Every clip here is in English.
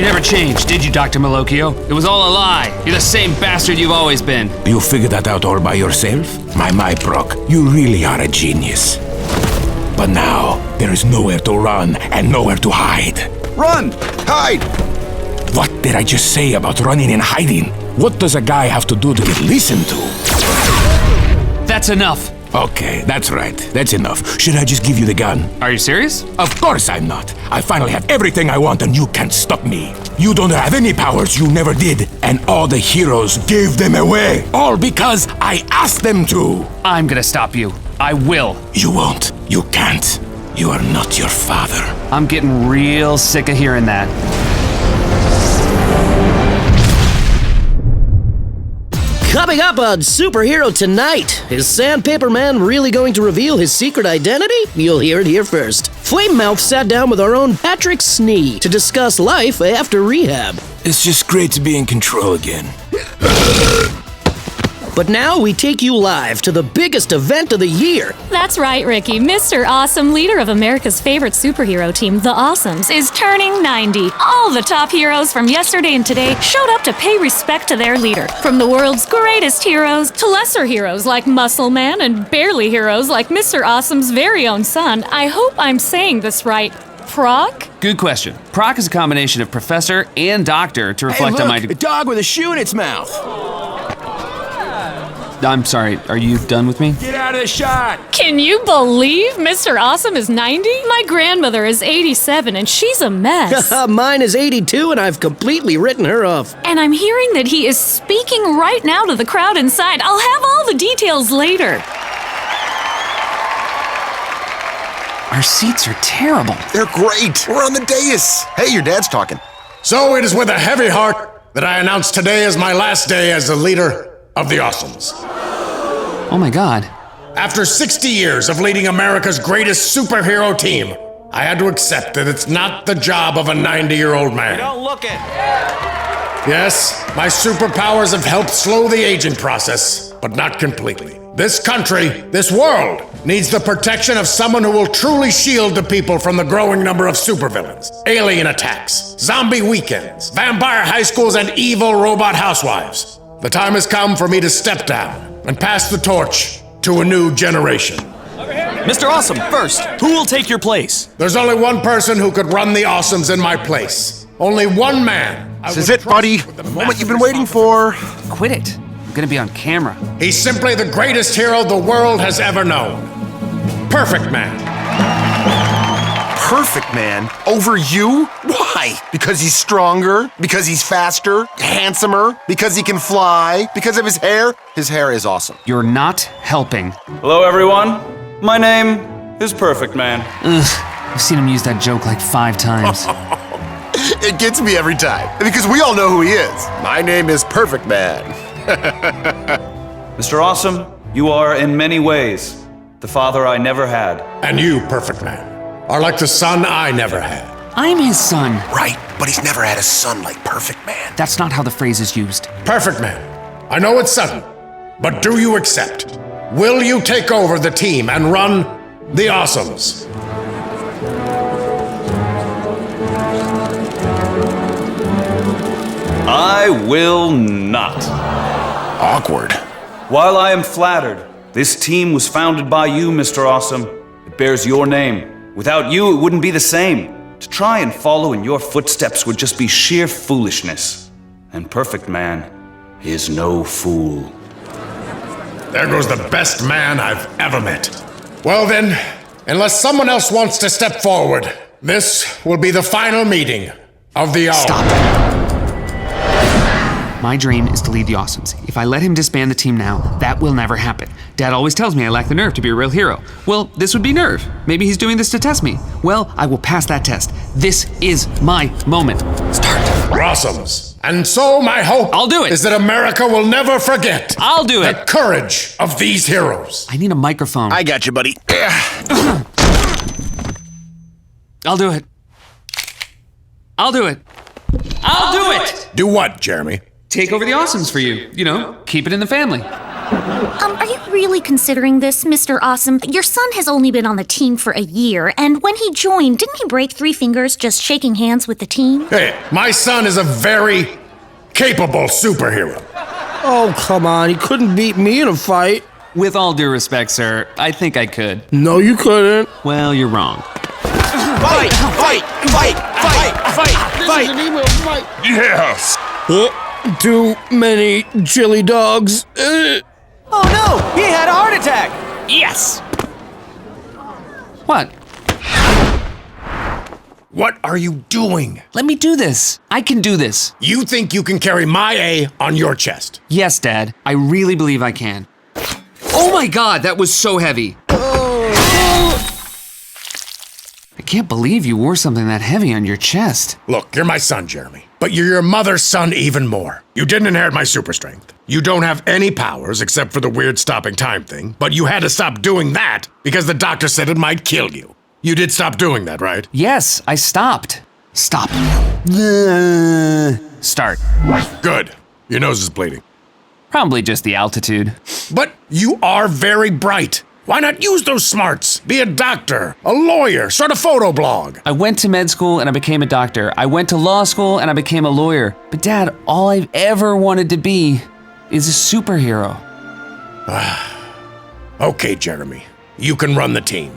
never changed, did you, Dr. Malocchio? It was all a lie. You're the same bastard you've always been. You figured that out all by yourself? My Prock, you really are a genius. But now, there is nowhere to run and nowhere to hide. Run! Hide! What did I just say about running and hiding? What does a guy have to do to get listened to? That's enough. Okay, that's right. That's enough. Should I just give you the gun? Are you serious? Of course I'm not. I finally have everything I want and you can't stop me. You don't have any powers you never did, and all the heroes gave them away. All because I asked them to. I'm gonna stop you. I will. You won't. You can't. You are not your father. I'm getting real sick of hearing that. Coming up on Superhero Tonight, is Sandpaper Man really going to reveal his secret identity? You'll hear it here first. Flame Mouth sat down with our own Patrick Snee to discuss life after rehab. It's just great to be in control again. But now we take you live to the biggest event of the year. That's right, Ricky. Mr. Awesome, leader of America's favorite superhero team, the Awesomes, is turning 90. All the top heroes from yesterday and today showed up to pay respect to their leader. From the world's greatest heroes to lesser heroes like Muscle Man and barely heroes like Mr. Awesome's very own son. I hope I'm saying this right. Prock? Good question. Prock is a combination of professor and doctor to reflect on my... a dog with a shoe in its mouth. I'm sorry, are you done with me? Get out of the shot! Can you believe Mr. Awesome is 90? My grandmother is 87 and she's a mess. Mine is 82 and I've completely written her off. And I'm hearing that he is speaking right now to the crowd inside. I'll have all the details later. Our seats are terrible. They're great. We're on the dais. Hey, your dad's talking. So it is with a heavy heart that I announce today as my last day as the leader of the Awesomes. Oh my God. After 60 years of leading America's greatest superhero team, I had to accept that it's not the job of a 90-year-old man. Don't look it. Yes, my superpowers have helped slow the aging process, but not completely. This country, this world, needs the protection of someone who will truly shield the people from the growing number of supervillains, alien attacks, zombie weekends, vampire high schools, and evil robot housewives. The time has come for me to step down and pass the torch to a new generation. Mr. Awesome, first, who will take your place? There's only one person who could run the Awesomes in my place. Only one man. This is it, buddy. The moment you've been waiting for. Quit it. I'm gonna be on camera. He's simply the greatest hero the world has ever known. Perfect Man. Perfect Man? Over you? Why? Because he's stronger? Because he's faster? Handsomer? Because he can fly? Because of his hair? His hair is awesome. You're not helping. Hello, everyone. My name is Perfect Man. Ugh, I've seen him use that joke like 5 times. It gets me every time. Because we all know who he is. My name is Perfect Man. Mr. Awesome, you are in many ways the father I never had. And you, Perfect Man, are like the son I never had. I'm his son. Right, but he's never had a son like Perfect Man. That's not how the phrase is used. Perfect Man, I know it's sudden, but do you accept? Will you take over the team and run the Awesomes? I will not. Awkward. While I am flattered, this team was founded by you, Mr. Awesome. It bears your name. Without you, it wouldn't be the same. To try and follow in your footsteps would just be sheer foolishness. And Perfect Man is no fool. There goes the best man I've ever met. Well then, unless someone else wants to step forward, this will be the final meeting of the hour. Stop. My dream is to lead the Awesomes. If I let him disband the team now, that will never happen. Dad always tells me I lack the nerve to be a real hero. Well, this would be nerve. Maybe he's doing this to test me. Well, I will pass that test. This is my moment. Start. Awesomes. And so my hope I'll do it. is that America will never forget I'll do it. the courage of these heroes. I need a microphone. I got you, buddy. I'll do it. I'll do it. I'll do it! Do what, Jeremy? Take over the Awesomes for you. You know, keep it in the family. Are you really considering this, Mr. Awesome? Your son has only been on the team for a year, and when he joined, didn't he break 3 fingers just shaking hands with the team? Hey, my son is a very capable superhero. Oh, come on. He couldn't beat me in a fight. With all due respect, sir, I think I could. No, you couldn't. Well, you're wrong. Fight! Fight! Fight! Fight! Fight! This is an email fight. Yes! Too many chili dogs. Oh no! He had a heart attack! Yes! What? What are you doing? Let me do this. I can do this. You think you can carry my A on your chest? Yes, Dad. I really believe I can. Oh my God, that was so heavy. I can't believe you wore something that heavy on your chest. Look, you're my son, Jeremy. But you're your mother's son even more. You didn't inherit my super strength. You don't have any powers except for the weird stopping time thing, but you had to stop doing that because the doctor said it might kill you. You did stop doing that, right? Yes, I stopped. Stop. Start. Good. Your nose is bleeding. Probably just the altitude. But you are very bright. Why not use those smarts? Be a doctor, a lawyer, start a photo blog. I went to med school and I became a doctor. I went to law school and I became a lawyer. But Dad, all I've ever wanted to be is a superhero. Okay, Jeremy. You can run the team.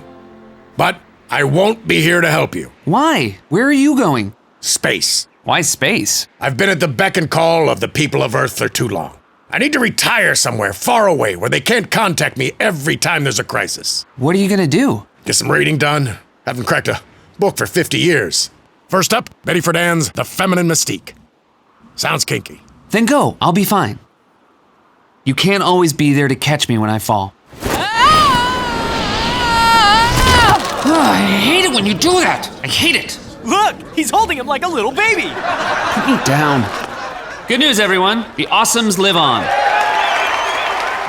But I won't be here to help you. Why? Where are you going? Space. Why space? I've been at the beck and call of the people of Earth for too long. I need to retire somewhere far away where they can't contact me every time there's a crisis. What are you gonna do? Get some reading done. Haven't cracked a book for 50 years. First up, Betty Friedan's The Feminine Mystique. Sounds kinky. Then go, I'll be fine. You can't always be there to catch me when I fall. I hate it when you do that! I hate it! Look! He's holding him like a little baby! Put me down. Good news, everyone. The Awesomes live on.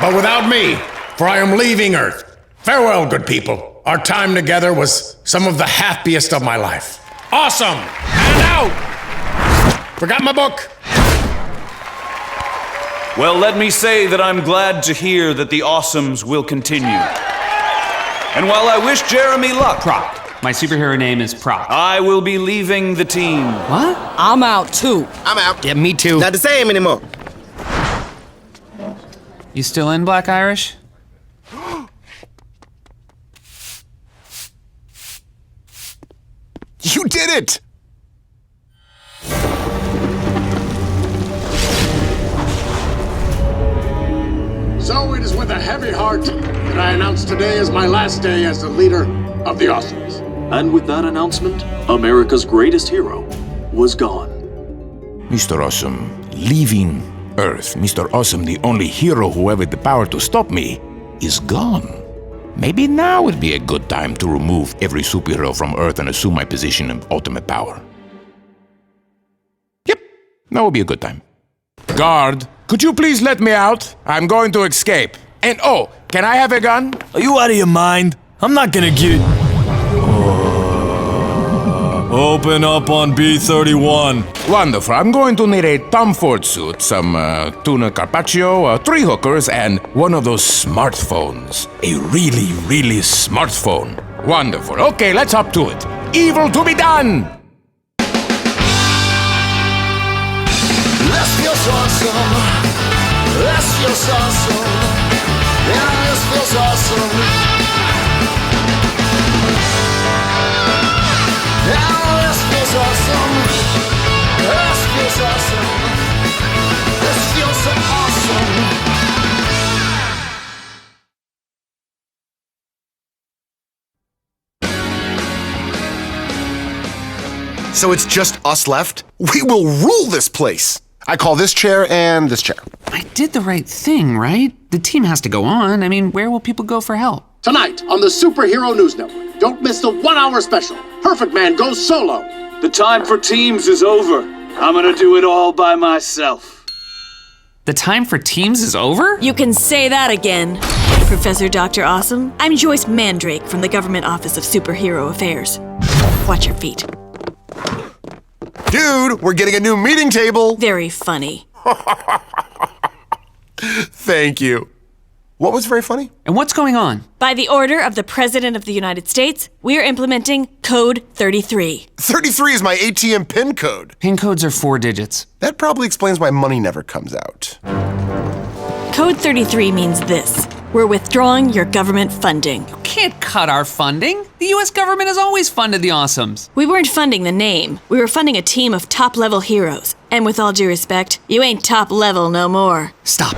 But without me, for I am leaving Earth. Farewell, good people. Our time together was some of the happiest of my life. Awesome! And out! Forgot my book. Well, let me say that I'm glad to hear that the Awesomes will continue. And while I wish Jeremy luck, Prock. My superhero name is Prock. I will be leaving the team. What? I'm out too. I'm out. Yeah, me too. Not the same anymore. You still in, Black Irish? You did it! So it is with a heavy heart that I announce today as my last day as the leader of the Awesomes. And with that announcement, America's greatest hero was gone. Mr. Awesome, leaving Earth. Mr. Awesome, the only hero who had the power to stop me, is gone. Maybe now would be a good time to remove every superhero from Earth and assume my position of ultimate power. Yep, now would be a good time. Guard, could you please let me out? I'm going to escape. And oh, can I have a gun? Are you out of your mind? I'm not gonna get... Open up on B31. Wonderful. I'm going to need a Tom Ford suit, some tuna carpaccio, 3 hookers, and one of those smartphones. A really, really smartphone. Wonderful. Okay, let's hop to it. Evil to be done! This feels awesome. This feels awesome. Yeah, this feels awesome. Yeah, this feels awesome. This feels awesome. This feels so awesome. So it's just us left? We will rule this place! I call this chair and this chair. I did the right thing, right? The team has to go on. I mean, where will people go for help? Tonight on the Superhero News Network, don't miss the 1-hour special. Perfect Man goes solo. The time for teams is over. I'm gonna do it all by myself. The time for teams is over? You can say that again, Professor Dr. Awesome. I'm Joyce Mandrake from the Government Office of Superhero Affairs. Watch your feet. Dude, we're getting a new meeting table. Very funny. Thank you. What was very funny? And what's going on? By the order of the President of the United States, we are implementing Code 33. 33 is my ATM PIN code. PIN codes are 4 digits. That probably explains why money never comes out. Code 33 means this. We're withdrawing your government funding. You can't cut our funding. The US government has always funded the Awesomes. We weren't funding the name. We were funding a team of top-level heroes. And with all due respect, you ain't top-level no more. Stop.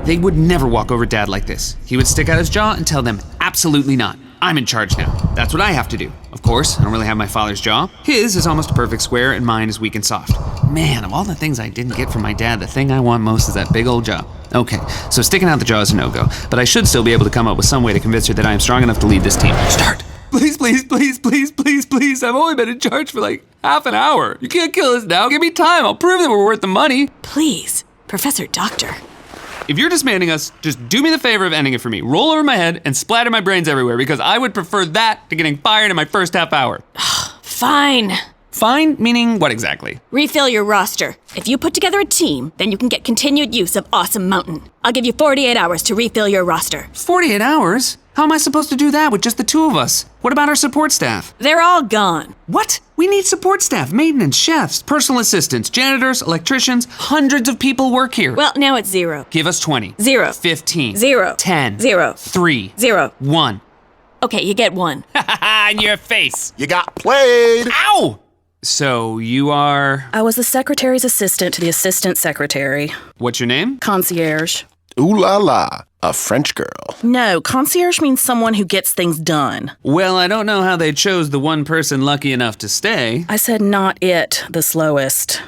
They would never walk over Dad like this. He would stick out his jaw and tell them, absolutely not. I'm in charge now. That's what I have to do. Of course, I don't really have my father's jaw. His is almost a perfect square and mine is weak and soft. Man, of all the things I didn't get from my dad, the thing I want most is that big old jaw. Okay, so sticking out the jaw is a no-go, but I should still be able to come up with some way to convince her that I am strong enough to lead this team. Start. Please, please, please, please, please, please. I've only been in charge for like half an hour. You can't kill us now. Give me time. I'll prove that we're worth the money. Please, Professor Doctor. If you're disbanding us, just do me the favor of ending it for me. Roll over my head and splatter my brains everywhere because I would prefer that to getting fired in my first half hour. Fine. Fine? Meaning what exactly? Refill your roster. If you put together a team, then you can get continued use of Awesome Mountain. I'll give you 48 hours to refill your roster. 48 hours? How am I supposed to do that with just the 2 of us? What about our support staff? They're all gone. What? We need support staff, maintenance, chefs, personal assistants, janitors, electricians. Hundreds of people work here. Well, now it's 0. Give us 20. 0. 15. 0. 10. 0. 3. 0. 1. Okay, you get 1. In your face. You got played. Ow! So you are... I was the secretary's assistant to the assistant secretary. What's your name? Concierge. Ooh la la, a French girl. No, concierge means someone who gets things done. Well, I don't know how they chose the one person lucky enough to stay. I said not it, the slowest.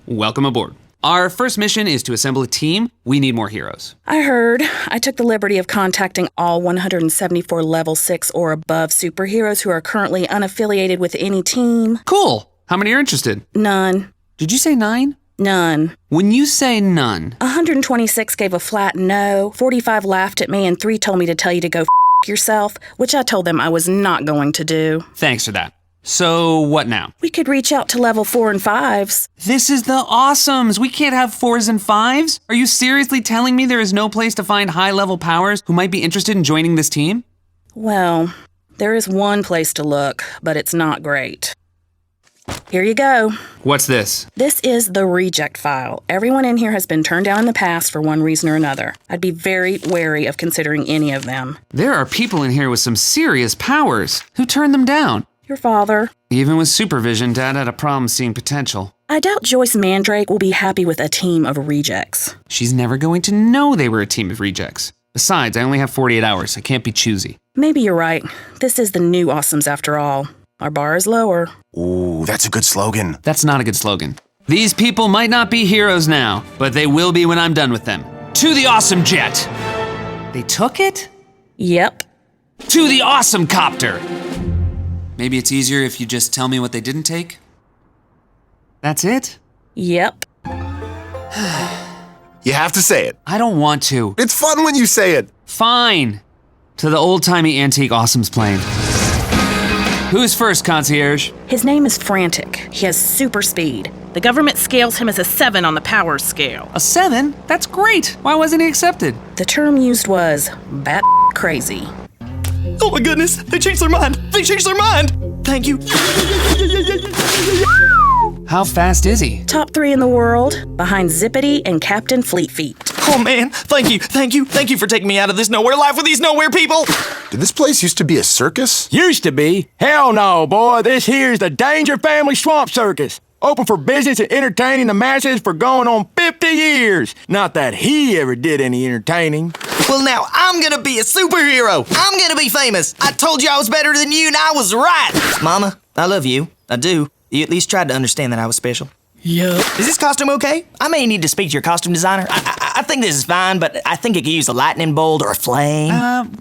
Welcome aboard. Our first mission is to assemble a team. We need more heroes. I heard. I took the liberty of contacting all 174 level 6 or above superheroes who are currently unaffiliated with any team. Cool. How many are interested? None. Did you say 9? None. When you say none... 126 gave a flat no, 45 laughed at me, and 3 told me to tell you to go yourself, which I told them I was not going to do. Thanks for that. So, what now? We could reach out to level 4 and 5s. This is the Awesomes! We can't have 4s and 5s? Are you seriously telling me there is no place to find high-level powers who might be interested in joining this team? Well, there is one place to look, but it's not great. Here you go. What's this? This is the reject file. Everyone in here has been turned down in the past for one reason or another. I'd be very wary of considering any of them. There are people in here with some serious powers. Who turned them down? Your father. Even with supervision, Dad had a problem seeing potential. I doubt Joyce Mandrake will be happy with a team of rejects. She's never going to know they were a team of rejects. Besides, I only have 48 hours. I can't be choosy. Maybe you're right. This is the new Awesomes after all. Our bar is lower. Ooh, that's a good slogan. That's not a good slogan. These people might not be heroes now, but they will be when I'm done with them. To the Awesome Jet! They took it? Yep. To the Awesome Copter! Maybe it's easier if you just tell me what they didn't take? That's it? Yep. You have to say it. I don't want to. It's fun when you say it. Fine. To the old-timey antique Awesomes plane. Who's first, concierge? His name is Frantic. He has super speed. The government scales him as a 7 on the power scale. A 7? That's great. Why wasn't he accepted? The term used was bat crazy. Oh my goodness, they changed their mind. They changed their mind. Thank you. How fast is he? Top 3 in the world, behind Zippity and Captain Fleet Feet. Oh man, thank you for taking me out of this nowhere life with these nowhere people. Did this place used to be a circus? Used to be. Hell no, boy. This here's the Danger Family Swamp Circus. Open for business and entertaining the masses for going on 50 years. Not that he ever did any entertaining. Well, now I'm gonna be a superhero. I'm gonna be famous. I told you I was better than you, and I was right. Mama, I love you. I do. You at least tried to understand that I was special. Yup. Is this costume okay? I may need to speak to your costume designer. I think this is fine, but I think it could use a lightning bolt or a flame.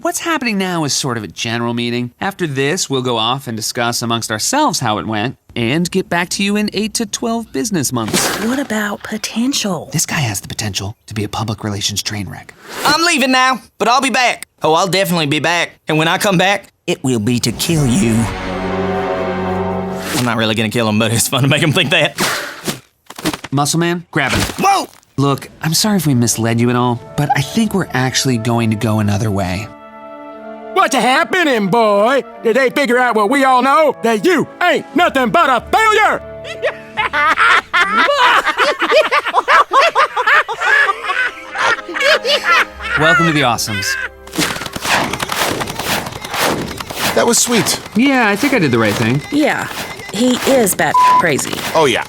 What's happening now is sort of a general meeting. After this, we'll go off and discuss amongst ourselves how it went and get back to you in 8 to 12 business months. What about potential? This guy has the potential to be a public relations train wreck. I'm leaving now, but I'll be back. Oh, I'll definitely be back. And when I come back, it will be to kill you. I'm not really gonna kill him, but it's fun to make him think that. Muscle Man, grab him. Whoa! Look, I'm sorry if we misled you at all, but I think we're actually going to go another way. What's happening, boy? Did they figure out what we all know? That you ain't nothing but a failure! Welcome to the Awesomes. That was sweet. Yeah, I think I did the right thing. Yeah, he is bat crazy. Oh, yeah.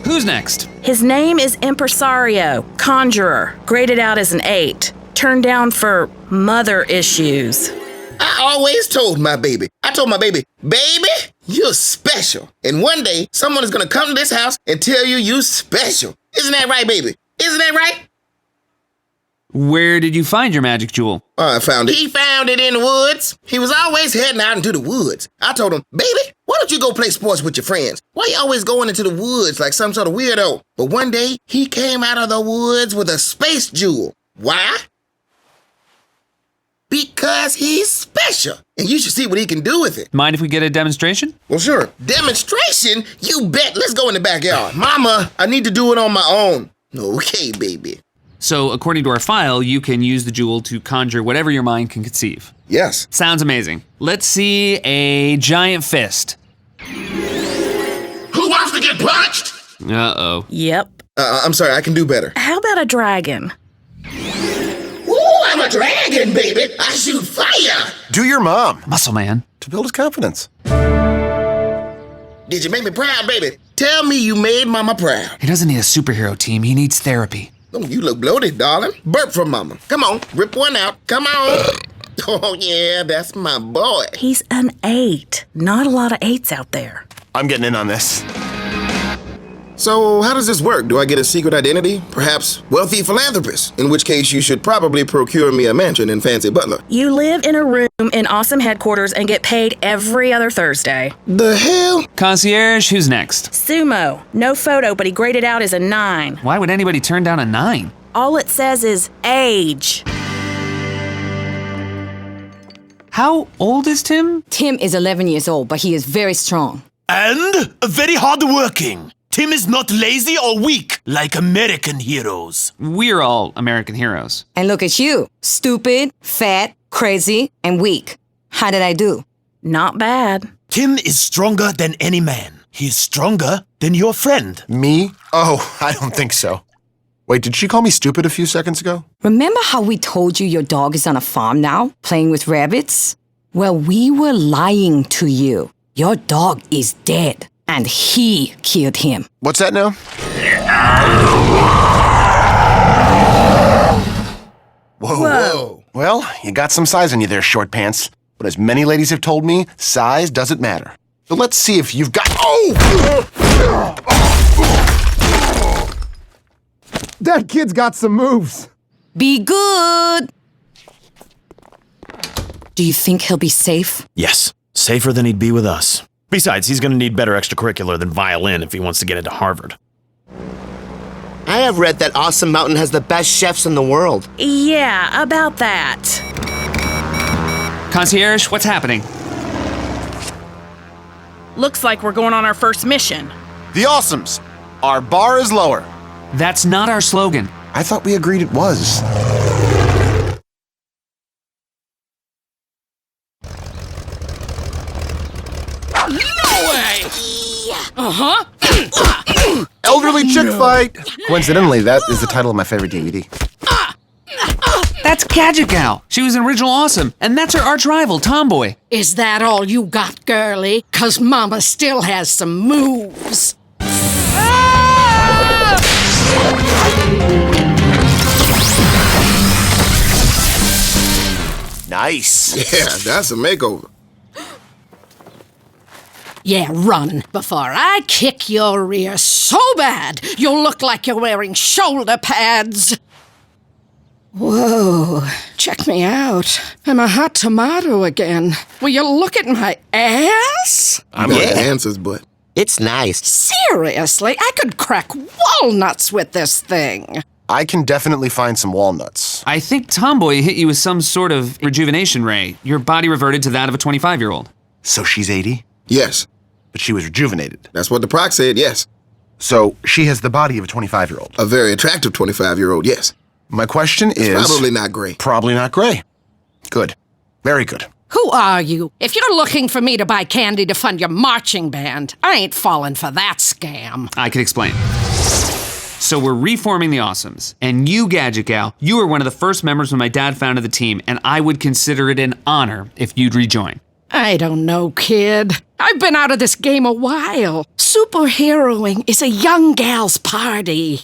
Who's next? His name is Impresario, conjurer, graded out as an 8. Turned down for mother issues. I always told my baby, baby, you're special. And one day, someone is gonna come to this house and tell you you're special. Isn't that right, baby? Isn't that right? Where did you find your magic jewel? I found it. He found it in the woods. He was always heading out into the woods. I told him, baby, why don't you go play sports with your friends? Why you always going into the woods like some sort of weirdo? But one day, he came out of the woods with a space jewel. Why? Because he's special, and you should see what he can do with it. Mind if we get a demonstration? Well, sure. Demonstration? You bet. Let's go in the backyard. Mama, I need to do it on my own. Okay, baby. So, according to our file, you can use the jewel to conjure whatever your mind can conceive. Yes. Sounds amazing. Let's see a giant fist. Who wants to get punched? Uh-oh. Yep. I'm sorry, I can do better. How about a dragon? Ooh, I'm a dragon, baby. I shoot fire. Do your mom. Muscle man. To build his confidence. Did you make me proud, baby? Tell me you made Mama proud. He doesn't need a superhero team. He needs therapy. Oh, you look bloated, darling. Burp from Mama. Come on, rip one out. Come on. Oh, yeah, that's my boy. He's an 8. Not a lot of 8s out there. I'm getting in on this. So, how does this work? Do I get a secret identity? Perhaps wealthy philanthropist? In which case, you should probably procure me a mansion in Fancy Butler. You live in a room in Awesome headquarters and get paid every other Thursday. The hell? Concierge, who's next? Sumo. No photo, but he graded out as a 9. Why would anybody turn down a 9? All it says is age. How old is Tim? Tim is 11 years old, but he is very strong. And very hardworking. Tim is not lazy or weak like American heroes. We're all American heroes. And look at you. Stupid, fat, crazy, and weak. How did I do? Not bad. Tim is stronger than any man. He's stronger than your friend. Me? Oh, I don't think so. Wait, did she call me stupid a few seconds ago? Remember how we told you your dog is on a farm now, playing with rabbits? Well, we were lying to you. Your dog is dead. And he killed him. What's that now? Whoa. Well, you got some size on you there, short pants. But as many ladies have told me, size doesn't matter. So let's see if you've got... Oh! That kid's got some moves. Be good. Do you think he'll be safe? Yes, safer than he'd be with us. Besides, he's gonna need better extracurricular than violin if he wants to get into Harvard. I have read that Awesome Mountain has the best chefs in the world. Yeah, about that. Concierge, what's happening? Looks like we're going on our first mission. The Awesomes. Our bar is lower. That's not our slogan. I thought we agreed it was. No way! Elderly chick fight. Coincidentally, that is the title of my favorite DVD. That's Gadget Gal. She was an original Awesome, and that's her arch rival, Tomboy. Is that all you got, girlie? 'Cause Mama still has some moves. Nice. Yeah, that's a makeover. Yeah, run before I kick your rear so bad you'll look like you're wearing shoulder pads. Whoa, check me out. I'm a hot tomato again. Will you look at my ass? I'm gonna answers, but it's nice. Seriously, I could crack walnuts with this thing. I can definitely find some walnuts. I think Tomboy hit you with some sort of rejuvenation ray. Your body reverted to that of a 25-year-old. So she's 80? Yes. But she was rejuvenated. That's what the Prock said, yes. So she has the body of a 25-year-old. A very attractive 25-year-old, yes. My question is... Probably not gray. Probably not gray. Good. Very good. Who are you? If you're looking for me to buy candy to fund your marching band, I ain't falling for that scam. I can explain. So we're reforming the Awesomes, and you, Gadget Gal, you were one of the first members when my dad founded the team, and I would consider it an honor if you'd rejoin. I don't know, kid. I've been out of this game a while. Superheroing is a young gal's party.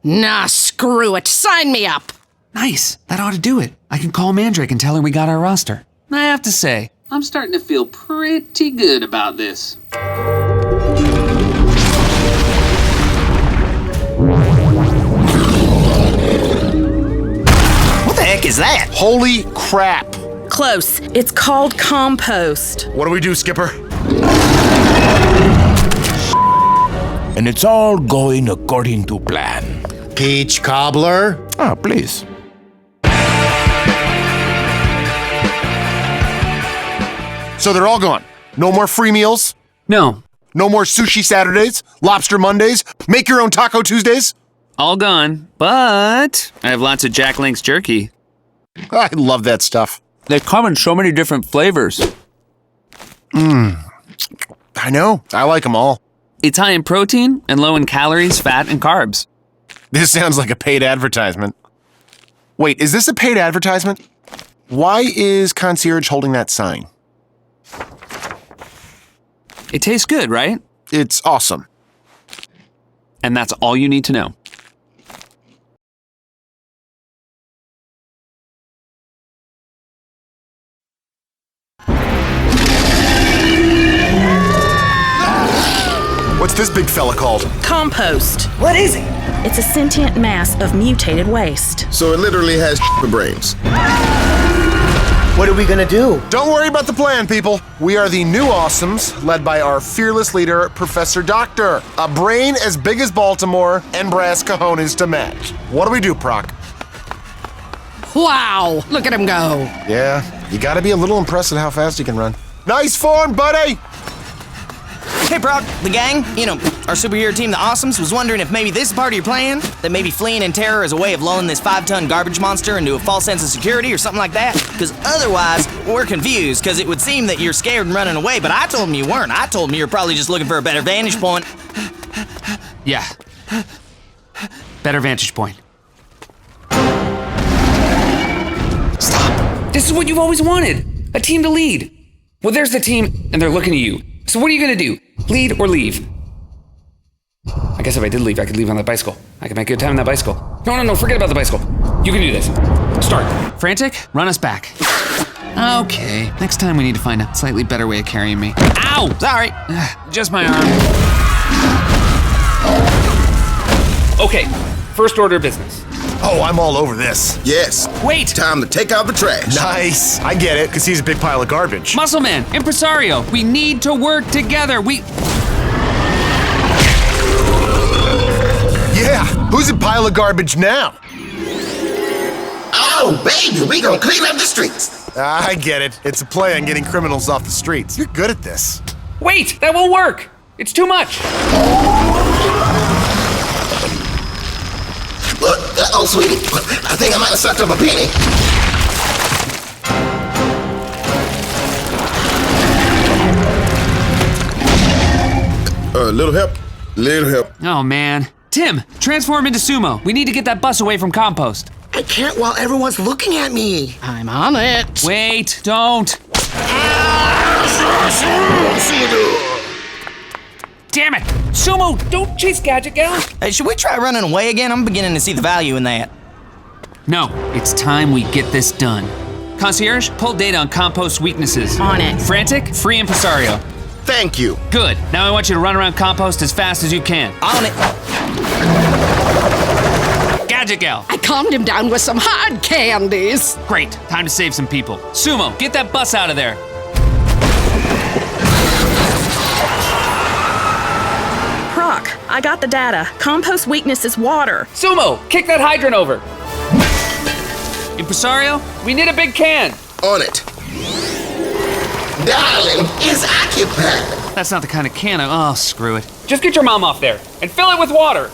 Nah, screw it. Sign me up. Nice. That ought to do it. I can call Mandrake and tell her we got our roster. I have to say, I'm starting to feel pretty good about this. What the heck is that? Holy crap. Close. It's called compost. What do we do, Skipper? And it's all going according to plan. Peach cobbler? Ah, please. So they're all gone. No more free meals? No. No more sushi Saturdays? Lobster Mondays? Make your own taco Tuesdays? All gone, but I have lots of Jack Link's jerky. I love that stuff. They come in so many different flavors. I know. I like them all. It's high in protein and low in calories, fat, and carbs. This sounds like a paid advertisement. Wait, is this a paid advertisement? Why is Concierge holding that sign? It tastes good, right? It's awesome. And that's all you need to know. What's this big fella called? Compost. What is it? It's a sentient mass of mutated waste. So it literally has brains. What are we gonna do? Don't worry about the plan, people. We are the new Awesomes, led by our fearless leader, Professor Doctor. A brain as big as Baltimore and brass cojones to match. What do we do, Prock? Wow, look at him go. Yeah, you gotta be a little impressed at how fast he can run. Nice form, buddy! Hey, Prock, the gang, our superhero team, the Awesomes, was wondering if maybe this is part of your plan? That maybe fleeing in terror is a way of lulling this 5-ton garbage monster into a false sense of security or something like that? Because otherwise, we're confused, because it would seem that you're scared and running away, but I told him you weren't. I told him you were probably just looking for a better vantage point. Yeah. Better vantage point. Stop! This is what you've always wanted. A team to lead. Well, there's the team, and they're looking at you. So what are you gonna do? Lead or leave? I guess if I did leave, I could leave on that bicycle. I could make good time on that bicycle. No, forget about the bicycle. You can do this. Start. Frantic, run us back. Okay, next time we need to find a slightly better way of carrying me. Ow! Sorry. Just my arm. Okay, first order of business. Oh, I'm all over this. Yes. Wait! Time to take out the trash. Nice. I get it, because he's a big pile of garbage. Muscle Man, Impresario, we need to work together. Yeah, who's a pile of garbage now? Oh, baby, we gonna clean up the streets. I get it. It's a play on getting criminals off the streets. You're good at this. Wait, that won't work. It's too much. Oh, sweetie, I think I might have sucked up a penny. Little help. Little help. Oh, man. Tim, transform into Sumo. We need to get that bus away from compost. I can't while everyone's looking at me. I'm on it. Wait, don't. Damn it! Sumo, don't chase Gadget Gal! Hey, should we try running away again? I'm beginning to see the value in that. No, it's time we get this done. Concierge, pull data on compost weaknesses. On it. Frantic, free Impresario. Thank you. Good. Now I want you to run around compost as fast as you can. On it. Gadget Gal. I calmed him down with some hard candies. Great. Time to save some people. Sumo, get that bus out of there. Prock, I got the data. Compost weakness is water. Sumo, kick that hydrant over. Impresario, we need a big can. On it. Darling, it's occupied. That's not the kind of can oh, screw it. Just get your mom off there and fill it with water.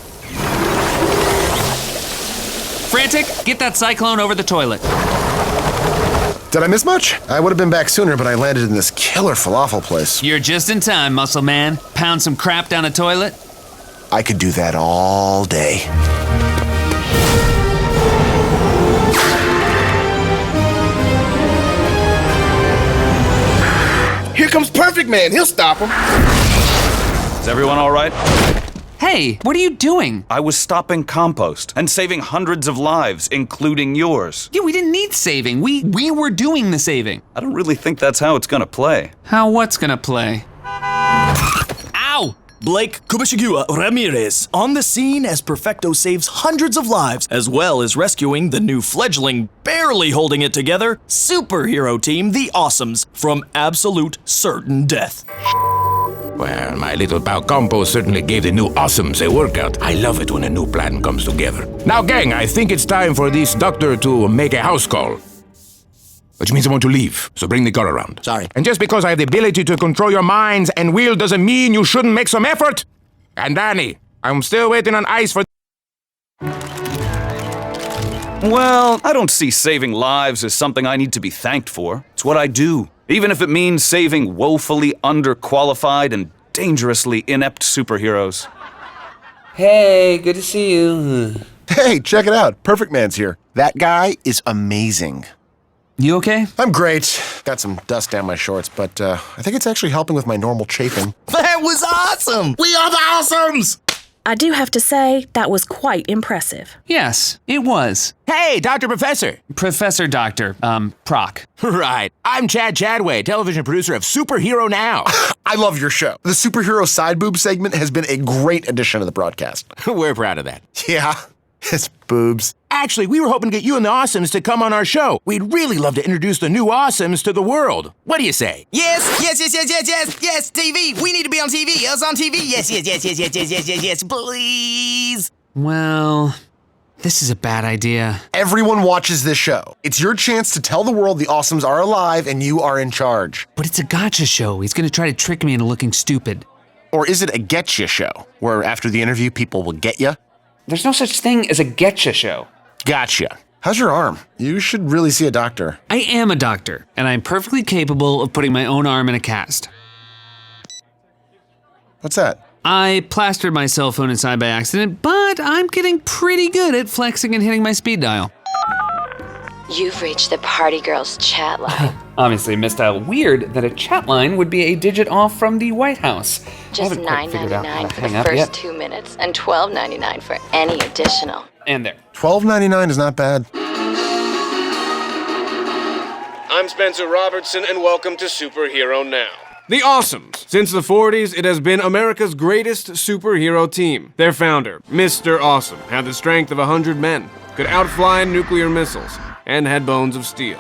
Frantic, get that cyclone over the toilet. Did I miss much? I would have been back sooner, but I landed in this killer falafel place. You're just in time, muscle man. Pound some crap down a toilet. I could do that all day. Here comes Perfect Man. He'll stop him. Is everyone all right? Hey, what are you doing? I was stopping compost and saving hundreds of lives, including yours. Yeah, we didn't need saving. We were doing the saving. I don't really think that's how it's gonna play. How what's gonna play? Ow! Blake Kubashigiwa Ramirez on the scene as Perfecto saves hundreds of lives, as well as rescuing the new fledgling, barely holding it together, superhero team, the Awesomes, from absolute certain death. Well, my little pal Compo certainly gave the new Awesomes a workout. I love it when a new plan comes together. Now, gang, I think it's time for this doctor to make a house call. Which means I want to leave, so bring the car around. Sorry. And just because I have the ability to control your minds and will doesn't mean you shouldn't make some effort. And Danny, I'm still waiting on ice for... Well, I don't see saving lives as something I need to be thanked for. It's what I do. Even if it means saving woefully underqualified and dangerously inept superheroes. Hey, good to see you. Hey, check it out. Perfect Man's here. That guy is amazing. You okay? I'm great. Got some dust down my shorts, but I think it's actually helping with my normal chafing. That was awesome! We are the Awesomes! I do have to say, that was quite impressive. Yes, it was. Hey, Dr. Professor. Professor Doctor, Prock. Right. I'm Chad Chadway, television producer of Superhero Now. I love your show. The superhero side boob segment has been a great addition to the broadcast. We're proud of that. Yeah, it's boobs. Actually, we were hoping to get you and the Awesomes to come on our show. We'd really love to introduce the new Awesomes to the world. What do you say? Yes, TV. We need to be on TV. Us on TV. Yes, please. Well, this is a bad idea. Everyone watches this show. It's your chance to tell the world the Awesomes are alive and you are in charge. But it's a gotcha show. He's gonna try to trick me into looking stupid. Or is it a getcha show, where after the interview people will get you? There's no such thing as a getcha show. Gotcha. How's your arm? You should really see a doctor. I am a doctor, and I'm perfectly capable of putting my own arm in a cast. What's that? I plastered my cell phone inside by accident, but I'm getting pretty good at flexing and hitting my speed dial. You've reached the Party Girls chat line. Obviously missed out. Weird that a chat line would be a digit off from the White House. Just $9.99 for the first 2 minutes and $12.99 for any additional. And there. $12.99 is not bad. I'm Spencer Robertson, and welcome to Superhero Now. The Awesomes. Since the 40s, it has been America's greatest superhero team. Their founder, Mr. Awesome, had the strength of 100 men, could outfly nuclear missiles, and had bones of steel.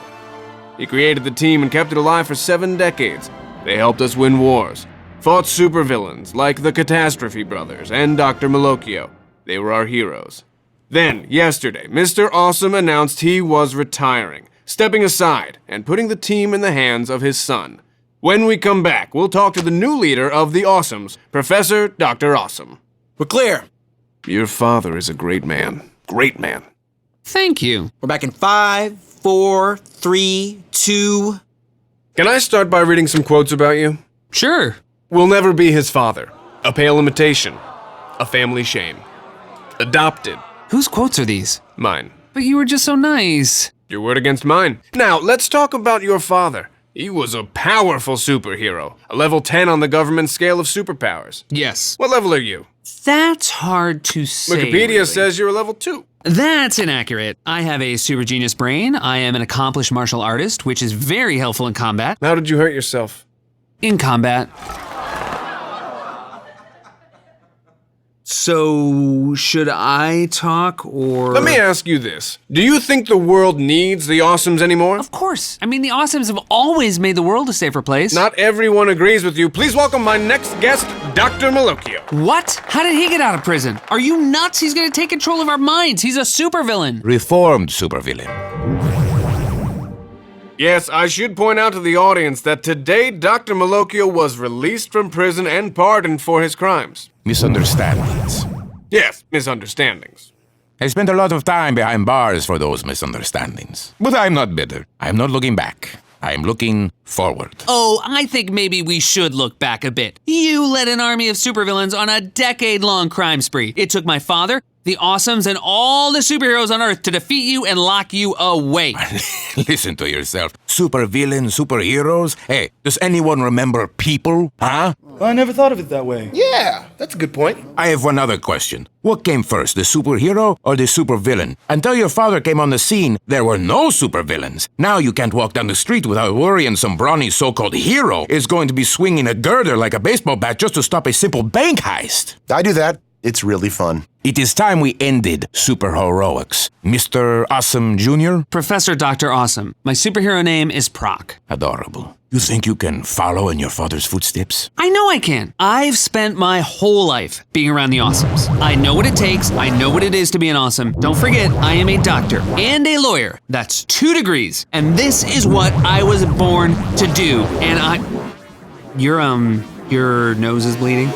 He created the team and kept it alive for 7 decades. They helped us win wars, fought supervillains like the Catastrophe Brothers and Dr. Malocchio. They were our heroes. Then, yesterday, Mr. Awesome announced he was retiring, stepping aside and putting the team in the hands of his son. When we come back, we'll talk to the new leader of the Awesomes, Professor Dr. Awesome. We're clear. Your father is a great man. Great man. Thank you. We're back in 5, 4, 3, 2... Can I start by reading some quotes about you? Sure. Will never be his father. A pale imitation. A family shame. Adopted. Whose quotes are these? Mine. But you were just so nice. Your word against mine. Now, let's talk about your father. He was a powerful superhero. A level 10 on the government scale of superpowers. Yes. What level are you? That's hard to say. Wikipedia really. says you're a level 2. That's inaccurate. I have a super genius brain. I am an accomplished martial artist, which is very helpful in combat. How did you hurt yourself? In combat. So, should I talk or... Let me ask you this. Do you think the world needs the Awesomes anymore? Of course. I mean, the Awesomes have always made the world a safer place. Not everyone agrees with you. Please welcome my next guest, Dr. Malocchio. What? How did he get out of prison? Are you nuts? He's gonna take control of our minds. He's a supervillain. Reformed supervillain. Yes, I should point out to the audience that today Dr. Malocchio was released from prison and pardoned for his crimes. Misunderstandings. Yes, misunderstandings. I spent a lot of time behind bars for those misunderstandings. But I'm not bitter. I'm not looking back. I'm looking forward. Oh, I think maybe we should look back a bit. You led an army of supervillains on a decade-long crime spree. It took my father, the Awesomes, and all the superheroes on Earth to defeat you and lock you away. Listen to yourself. Supervillains, superheroes? Hey, does anyone remember people? Huh? I never thought of it that way. Yeah, that's a good point. I have one other question. What came first, the superhero or the supervillain? Until your father came on the scene, there were no supervillains. Now you can't walk down the street without worrying some brawny so-called hero is going to be swinging a girder like a baseball bat just to stop a simple bank heist. I do that. It's really fun. It is time we ended superheroics. Mr. Awesome Jr.? Professor Dr. Awesome. My superhero name is Prock. Adorable. You think you can follow in your father's footsteps? I know I can. I've spent my whole life being around the Awesomes. I know what it takes. I know what it is to be an Awesome. Don't forget, I am a doctor and a lawyer. That's 2 degrees. And this is what I was born to do. And your nose is bleeding?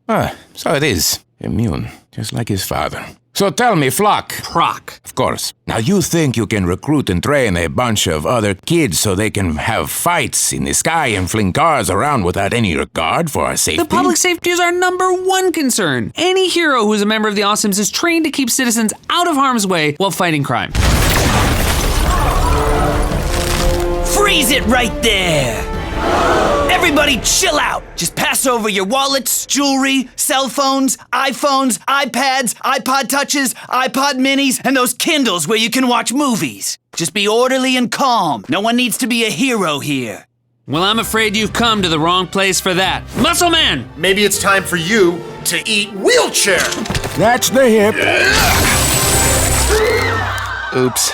Ah, so it is. Immune, just like his father. So tell me, Flock. Prock. Of course. Now you think you can recruit and train a bunch of other kids so they can have fights in the sky and fling cars around without any regard for our safety? The public safety is our #1 concern. Any hero who's a member of the Awesomes is trained to keep citizens out of harm's way while fighting crime. Freeze it right there! Everybody chill out. Just pass over your wallets, jewelry, cell phones, iPhones, iPads, iPod Touches, iPod Minis, and those Kindles where you can watch movies. Just be orderly and calm. No one needs to be a hero here. Well, I'm afraid you've come to the wrong place for that. Muscle Man! Maybe it's time for you to eat wheelchair. That's the hip. Oops.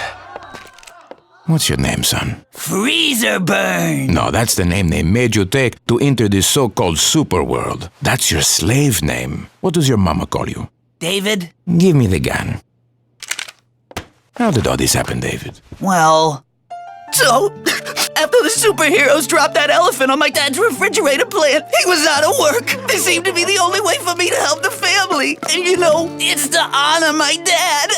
What's your name, son? Freezer Burn! No, that's the name they made you take to enter this so-called super world. That's your slave name. What does your mama call you? David? Give me the gun. How did all this happen, David? Well... So, after the superheroes dropped that elephant on my dad's refrigerator plant, he was out of work. It seemed to be the only way for me to help the family. And you know, it's to honor my dad.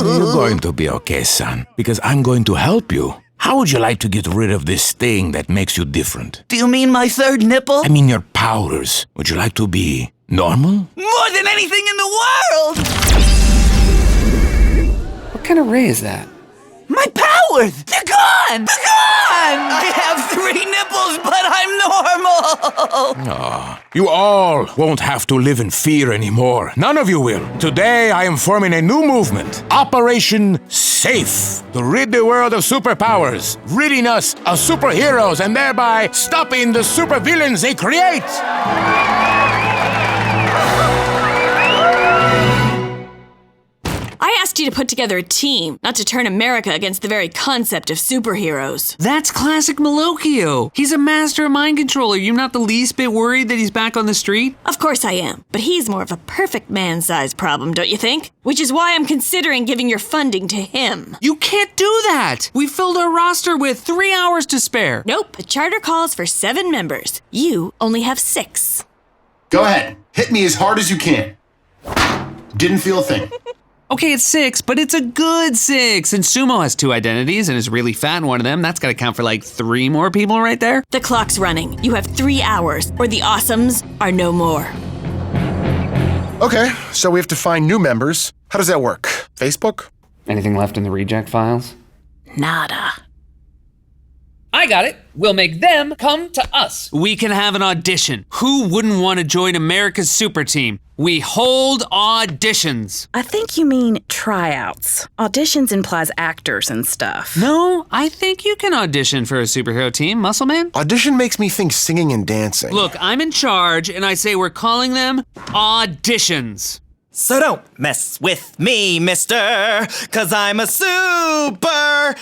You're going to be okay, son, because I'm going to help you. How would you like to get rid of this thing that makes you different? Do you mean my 3rd nipple? I mean your powers. Would you like to be normal? More than anything in the world! What kind of ray is that? My powers! They're gone! They're gone! I have 3 nipples, but I'm normal! Oh, you all won't have to live in fear anymore. None of you will. Today, I am forming a new movement. Operation Safe. To rid the world of superpowers. Ridding us of superheroes and thereby stopping the supervillains they create. I asked you to put together a team, not to turn America against the very concept of superheroes. That's classic Malocchio. He's a master of mind control. Are you not the least bit worried that he's back on the street? Of course I am, but he's more of a perfect man-sized problem, don't you think? Which is why I'm considering giving your funding to him. You can't do that. We filled our roster with 3 hours to spare. Nope, the charter calls for 7 members. You only have 6. Go ahead. Hit me as hard as you can. Didn't feel a thing. Okay, it's 6, but it's a good 6. And Sumo has 2 identities and is really fat in one of them. That's gotta count for like 3 more people right there. The clock's running. You have 3 hours, or the Awesomes are no more. Okay, so we have to find new members. How does that work? Facebook? Anything left in the reject files? Nada. I got it. We'll make them come to us. We can have an audition. Who wouldn't want to join America's super team? We hold auditions. I think you mean tryouts. Auditions implies actors and stuff. No, I think you can audition for a superhero team, Muscle Man. Audition makes me think singing and dancing. Look, I'm in charge, and I say we're calling them auditions. So don't mess with me, mister, 'cause I'm a superhero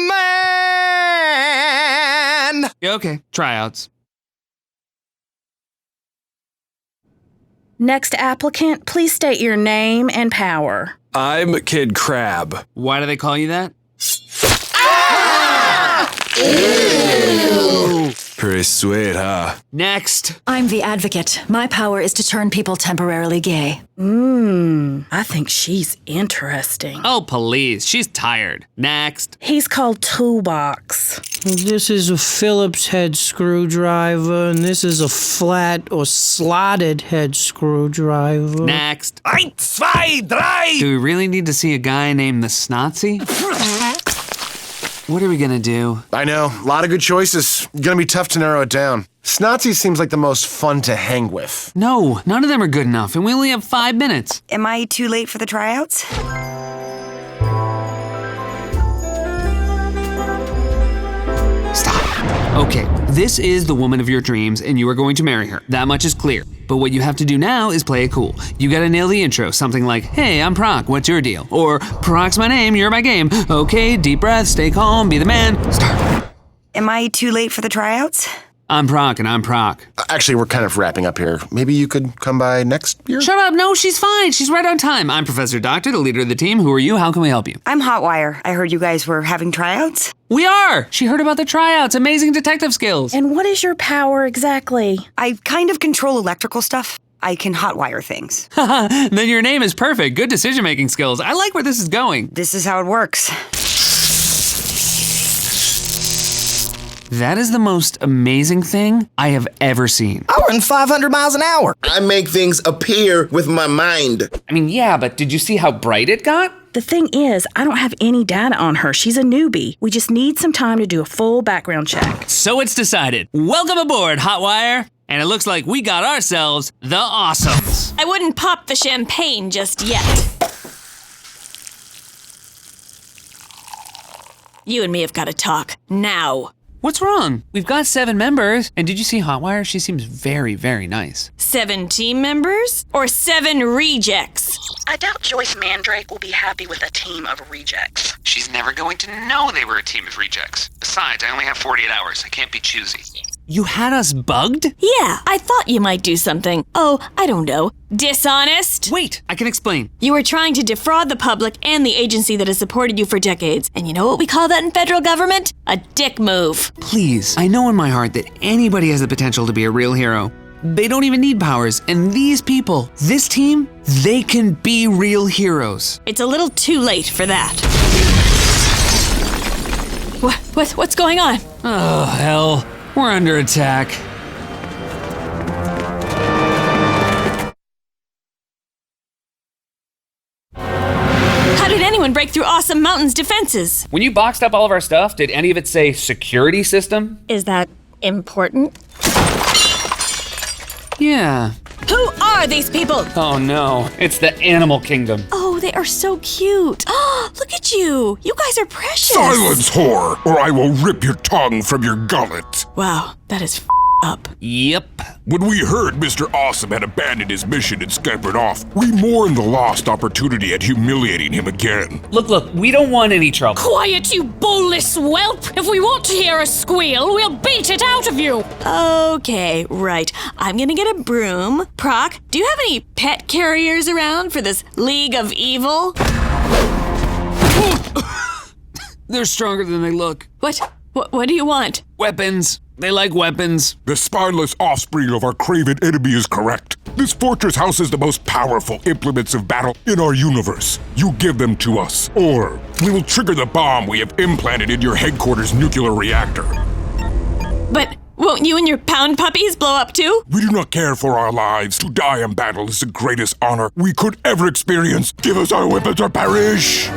man! Okay, tryouts. Next applicant, please state your name and power. I'm Kid Crab. Why do they call you that? Pretty sweet, huh? Next. I'm the advocate. My power is to turn people temporarily gay. I think she's interesting. Oh, please. She's tired. Next. He's called Toolbox. This is a Phillips head screwdriver, and this is a flat or slotted head screwdriver. Next. 1, 2, 3! Do we really need to see a guy named the Snotsy? What are we gonna do? I know, a lot of good choices. Gonna be tough to narrow it down. Snotsy seems like the most fun to hang with. No, none of them are good enough, and we only have 5 minutes. Am I too late for the tryouts? Stop. Okay, this is the woman of your dreams, and you are going to marry her. That much is clear. But what you have to do now is play it cool. You gotta nail the intro, something like, hey, I'm Prock, what's your deal? Or, Prock's my name, you're my game. Okay, deep breath, stay calm, be the man. Start. Am I too late for the tryouts? I'm Prock, and I'm Prock. Actually, we're kind of wrapping up here. Maybe you could come by next year? Shut up, no, she's fine. She's right on time. I'm Professor Doctor, the leader of the team. Who are you? How can we help you? I'm Hotwire. I heard you guys were having tryouts. We are! She heard about the tryouts. Amazing detective skills. And what is your power exactly? I kind of control electrical stuff. I can hotwire things. Then your name is perfect. Good decision-making skills. I like where this is going. This is how it works. That is the most amazing thing I have ever seen. I run 500 miles an hour. I make things appear with my mind. I mean, yeah, but did you see how bright it got? The thing is, I don't have any data on her. She's a newbie. We just need some time to do a full background check. So it's decided. Welcome aboard, Hotwire. And it looks like we got ourselves the Awesomes. I wouldn't pop the champagne just yet. You and me have got to talk now. What's wrong? We've got 7 members. And did you see Hotwire? She seems very, very nice. 7 team members or 7 rejects? I doubt Joyce Mandrake will be happy with a team of rejects. She's never going to know they were a team of rejects. Besides, I only have 48 hours. I can't be choosy. You had us bugged? Yeah, I thought you might do something. Oh, I don't know. Dishonest? Wait, I can explain. You were trying to defraud the public and the agency that has supported you for decades. And you know what we call that in federal government? A dick move. Please, I know in my heart that anybody has the potential to be a real hero. They don't even need powers. And these people, this team, they can be real heroes. It's a little too late for that. What's going on? Oh, hell. We're under attack. How did anyone break through Awesome Mountain's defenses? When you boxed up all of our stuff, did any of it say security system? Is that important? Yeah. Who are these people? Oh no, it's the animal kingdom. Oh, they are so cute. Oh, look at you. You guys are precious. Silence, whore, or I will rip your tongue from your gullet. Wow, that is up. Yep. When we heard Mr. Awesome had abandoned his mission and scampered off, we mourned the lost opportunity at humiliating him again. Look, we don't want any trouble. Quiet, you bullish whelp! If we want to hear a squeal, we'll beat it out of you! Okay, right. I'm gonna get a broom. Prock, do you have any pet carriers around for this League of Evil? They're stronger than they look. What do you want? Weapons. They like weapons. The spineless offspring of our craven enemy is correct. This fortress houses the most powerful implements of battle in our universe. You give them to us, or we will trigger the bomb we have implanted in your headquarters nuclear reactor. But won't you and your pound puppies blow up too? We do not care for our lives. To die in battle is the greatest honor we could ever experience. Give us our weapons or perish!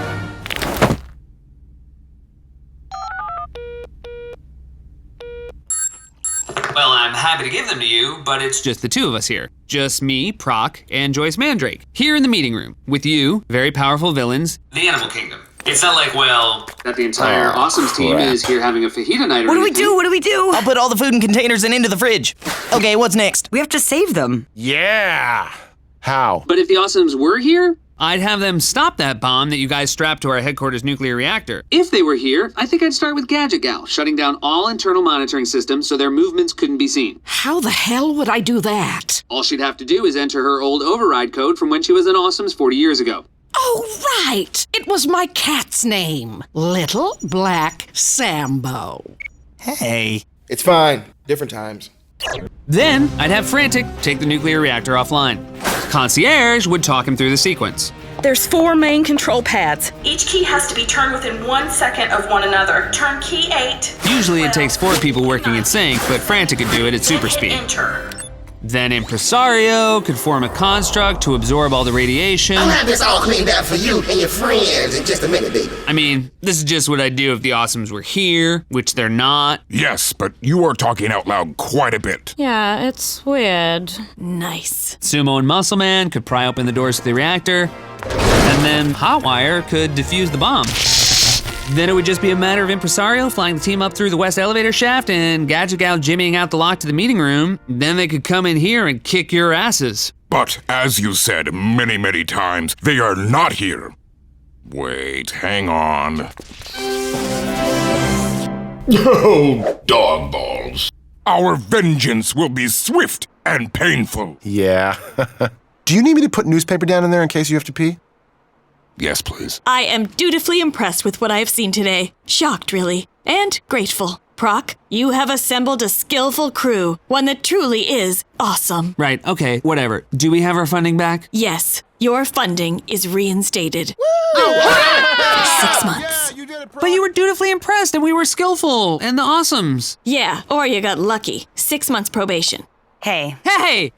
happy to give them to you, but it's just the two of us here. Just me, Prock, and Joyce Mandrake. Here in the meeting room. With you, very powerful villains, the Animal Kingdom. It's not like, well, that the entire Awesomes team is here having a fajita night or What do we anything. do? What do we do? I'll put all the food in containers and into the fridge. Okay, what's next? We have to save them. Yeah. How? But if the Awesomes were here, I'd have them stop that bomb that you guys strapped to our headquarters nuclear reactor. If they were here, I think I'd start with Gadget Gal, shutting down all internal monitoring systems so their movements couldn't be seen. How the hell would I do that? All she'd have to do is enter her old override code from when she was in Awesomes 40 years ago. Oh, right! It was my cat's name. Little Black Sambo. Hey. It's fine. Different times. Then, I'd have Frantic take the nuclear reactor offline. Concierge would talk him through the sequence. There's 4 main control pads. Each key has to be turned within 1 second of one another. Turn key 8. Usually it takes 4 people working in sync, but Frantic could do it at super speed. Enter. Then Impresario could form a construct to absorb all the radiation. I'll have this all cleaned out for you and your friends in just a minute, baby. I mean, this is just what I'd do if the Awesomes were here, which they're not. Yes, but you are talking out loud quite a bit. Yeah, it's weird. Nice. Sumo and Muscle Man could pry open the doors to the reactor, and then Hotwire could defuse the bomb. Then it would just be a matter of Impresario flying the team up through the west elevator shaft and Gadget Gal jimmying out the lock to the meeting room. Then they could come in here and kick your asses. But as you said many, many times, they are not here. Wait, hang on. Oh, dog balls. Our vengeance will be swift and painful. Yeah. Do you need me to put newspaper down in there in case you have to pee? Yes, please. I am dutifully impressed with what I have seen today. Shocked, really. And grateful. Prock, you have assembled a skillful crew. One that truly is awesome. Right, okay, whatever. Do we have our funding back? Yes, your funding is reinstated. 6 months. But you were dutifully impressed and we were skillful and the Awesomes. Yeah, or you got lucky. 6 months probation. Hey. Hey!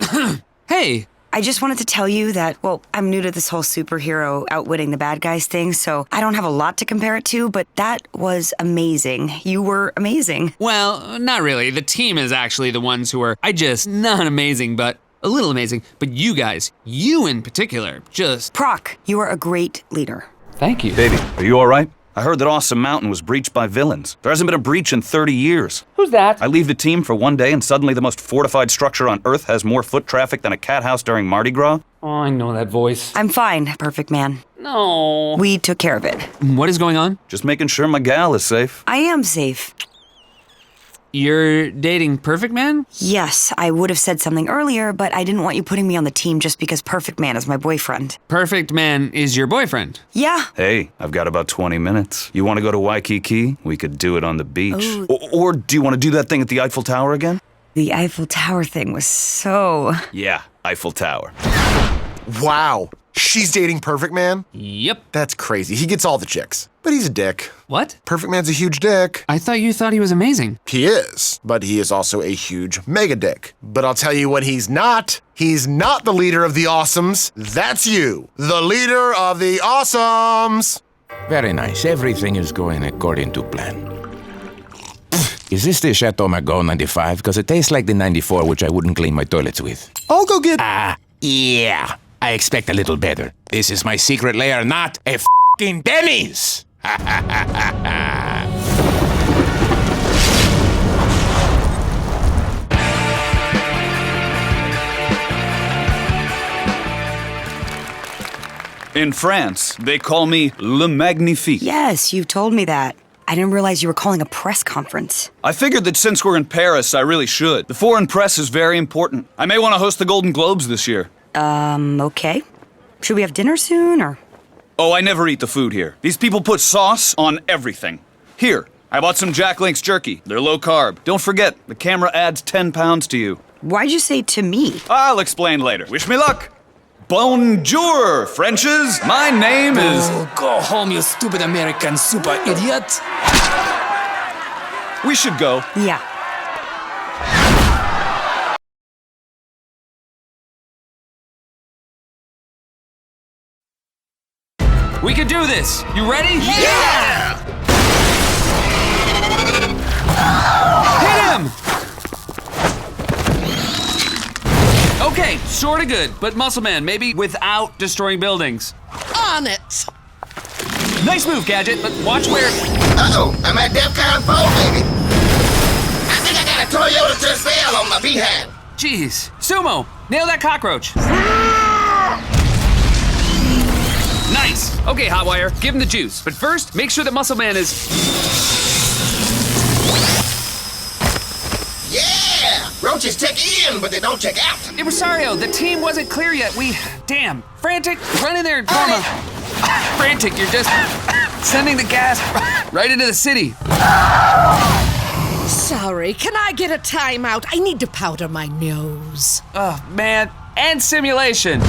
Hey! I just wanted to tell you that, well, I'm new to this whole superhero outwitting the bad guys thing, so I don't have a lot to compare it to, but that was amazing. You were amazing. Well, not really. The team is actually the ones who are, not amazing, but a little amazing. But you guys, you in particular, just... Prock, you are a great leader. Thank you. Baby, are you all right? I heard that Awesome Mountain was breached by villains. There hasn't been a breach in 30 years. Who's that? I leave the team for one day and suddenly the most fortified structure on Earth has more foot traffic than a cat house during Mardi Gras? Oh, I know that voice. I'm fine, Perfect Man. No. We took care of it. What is going on? Just making sure my gal is safe. I am safe. You're dating Perfect Man? Yes, I would have said something earlier, but I didn't want you putting me on the team just because Perfect Man is my boyfriend. Perfect Man is your boyfriend? Yeah. Hey, I've got about 20 minutes. You want to go to Waikiki? We could do it on the beach. Ooh. Or do you want to do that thing at the Eiffel Tower again? The Eiffel Tower thing was so... Yeah, Eiffel Tower. Wow. She's dating Perfect Man? Yep. That's crazy. He gets all the chicks. But he's a dick. What? Perfect Man's a huge dick. I thought you thought he was amazing. He is, but he is also a huge mega dick. But I'll tell you what he's not. He's not the leader of the Awesomes. That's you, the leader of the Awesomes. Very nice. Everything is going according to plan. Is this the Chateau Margaux 95? Because it tastes like the 94, which I wouldn't clean my toilets with. I'll go get... Yeah. I expect a little better. This is my secret lair, not a f***ing Denny's! In France, they call me Le Magnifique. Yes, you've told me that. I didn't realize you were calling a press conference. I figured that since we're in Paris, I really should. The foreign press is very important. I may want to host the Golden Globes this year. Okay. Should we have dinner soon, or? Oh, I never eat the food here. These people put sauce on everything. Here, I bought some Jack Link's jerky. They're low carb. Don't forget, the camera adds 10 pounds to you. Why'd you say to me? I'll explain later. Wish me luck. Bonjour, Frenches. My name is... Oh, go home, you stupid American super idiot. We should go. Yeah. We can do this! You ready? Yeah! Hit him! Okay, sorta good, but Muscle Man, maybe without destroying buildings. On it! Nice move, Gadget, but watch where... Uh-oh, I'm at DEFCON 4, baby. I think I got a Toyota Tercel on my behind. Jeez. Sumo, nail that cockroach. Nice. Okay, Hotwire, give him the juice. But first, make sure that Muscle Man is... Yeah! Roaches check in, but they don't check out. Rosario, the team wasn't clear yet. Damn. Frantic, run in there and form a... Frantic, you're just sending the gas right into the city. Sorry, can I get a timeout? I need to powder my nose. Oh, man. And simulation.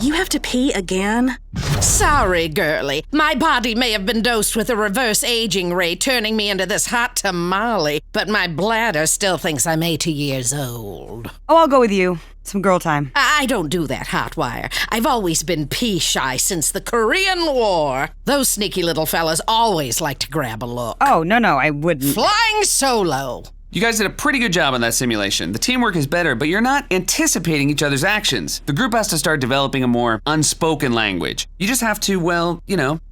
You have to pee again? Sorry, girlie. My body may have been dosed with a reverse aging ray, turning me into this hot tamale, but my bladder still thinks I'm 80 years old. Oh, I'll go with you. Some girl time. I don't do that, Hotwire. I've always been pee-shy since the Korean War. Those sneaky little fellas always like to grab a look. Oh, no, I wouldn't. Flying solo. You guys did a pretty good job on that simulation. The teamwork is better, but you're not anticipating each other's actions. The group has to start developing a more unspoken language. You just have to, well,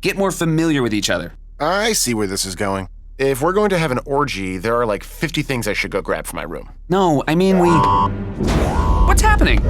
get more familiar with each other. I see where this is going. If we're going to have an orgy, there are like 50 things I should go grab from my room. No, I mean What's happening?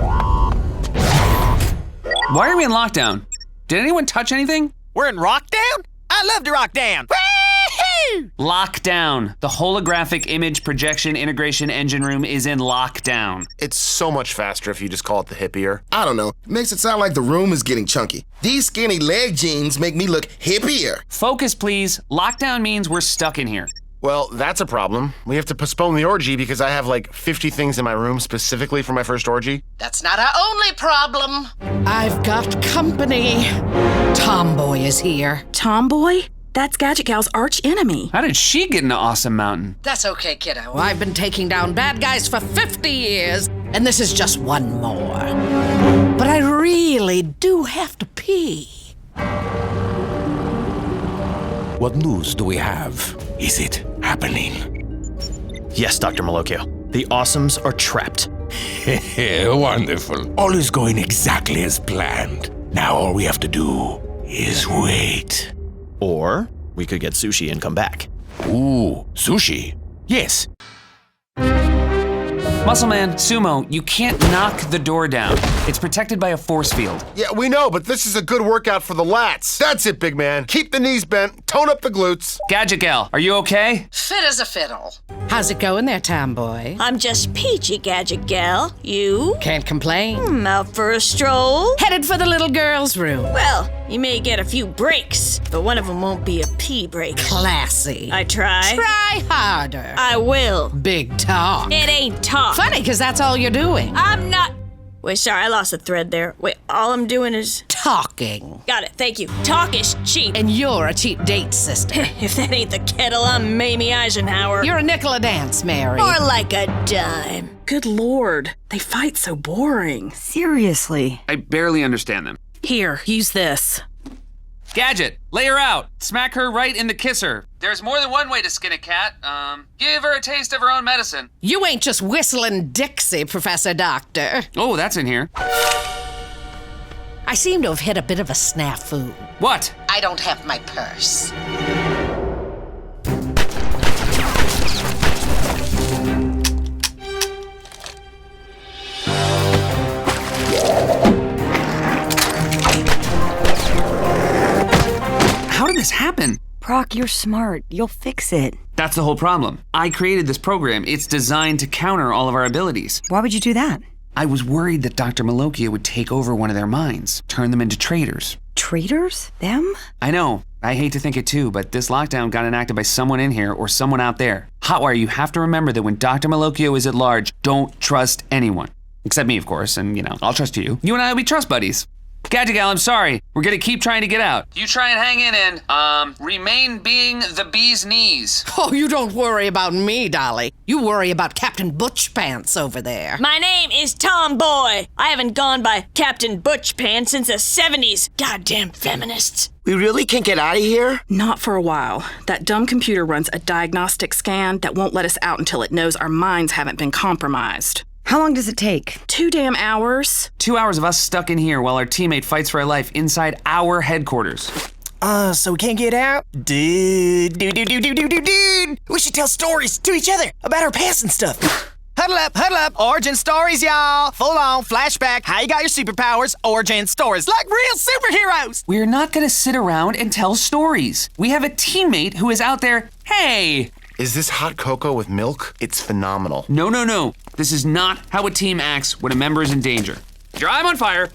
Why are we in lockdown? Did anyone touch anything? We're in Rockdown? I love to rock down. Woo-hoo! Lockdown. The holographic image projection integration engine room is in lockdown. It's so much faster if you just call it the hippier. I don't know. Makes it sound like the room is getting chunky. These skinny leg jeans make me look hippier. Focus, please. Lockdown means we're stuck in here. Well, that's a problem. We have to postpone the orgy because I have like 50 things in my room specifically for my first orgy. That's not our only problem. I've got company. Tomboy is here. Tomboy? That's Gadget Gal's arch enemy. How did she get into Awesome Mountain? That's okay, kiddo. I've been taking down bad guys for 50 years, and this is just one more. But I really do have to pee. What news do we have? Is it happening? Yes, Dr. Malocchio. The Awesomes are trapped. Wonderful. All is going exactly as planned. Now all we have to do is wait. Or we could get sushi and come back. Ooh, sushi? Yes. Muscle Man, Sumo, you can't knock the door down. It's protected by a force field. Yeah, we know, but this is a good workout for the lats. That's it, big man. Keep the knees bent, tone up the glutes. Gadget Gal, are you okay? Fit as a fiddle. How's it going there, Tomboy? I'm just peachy, Gadget Gal. You? Can't complain. Out for a stroll? Headed for the little girl's room. Well, you may get a few breaks, but one of them won't be a pee break. Classy. I try. Try harder. I will. Big talk. It ain't talk. Funny, because that's all you're doing. I'm not... Wait, sorry, I lost a thread there. Wait, all I'm doing is... Talking. Got it, thank you. Talk is cheap. And you're a cheap date, sister. If that ain't the kettle, I'm Mamie Eisenhower. You're a nickel a dance, Mary. More like a dime. Good lord, they fight so boring. Seriously. I barely understand them. Here, use this. Gadget, lay her out. Smack her right in the kisser. There's more than one way to skin a cat. Give her a taste of her own medicine. You ain't just whistling Dixie, Professor Doctor. Oh, that's in here. I seem to have hit a bit of a snafu. What? I don't have my purse. How did this happen? Prock, you're smart. You'll fix it. That's the whole problem. I created this program. It's designed to counter all of our abilities. Why would you do that? I was worried that Dr. Malocchio would take over one of their minds, turn them into traitors. Traitors? Them? I know. I hate to think it too, but this lockdown got enacted by someone in here or someone out there. Hotwire, you have to remember that when Dr. Malocchio is at large, don't trust anyone. Except me, of course, and I'll trust you. You and I will be trust buddies. Gadget Gal, I'm sorry. We're gonna keep trying to get out. You try and hang in and, remain being the bee's knees. Oh, you don't worry about me, Dolly. You worry about Captain Butch Pants over there. My name is Tomboy. I haven't gone by Captain Butch Pants since the 70s. Goddamn feminists. We really can't get out of here? Not for a while. That dumb computer runs a diagnostic scan that won't let us out until it knows our minds haven't been compromised. How long does it take? 2 damn hours. 2 hours of us stuck in here while our teammate fights for her life inside our headquarters. So we can't get out? Dude. We should tell stories to each other about our past and stuff. Huddle up. Origin stories, y'all. Full on, flashback. How you got your superpowers, origin stories, like real superheroes. We're not gonna sit around and tell stories. We have a teammate who is out there, hey. Is this hot cocoa with milk? It's phenomenal. No. This is not how a team acts when a member is in danger. I'm on fire.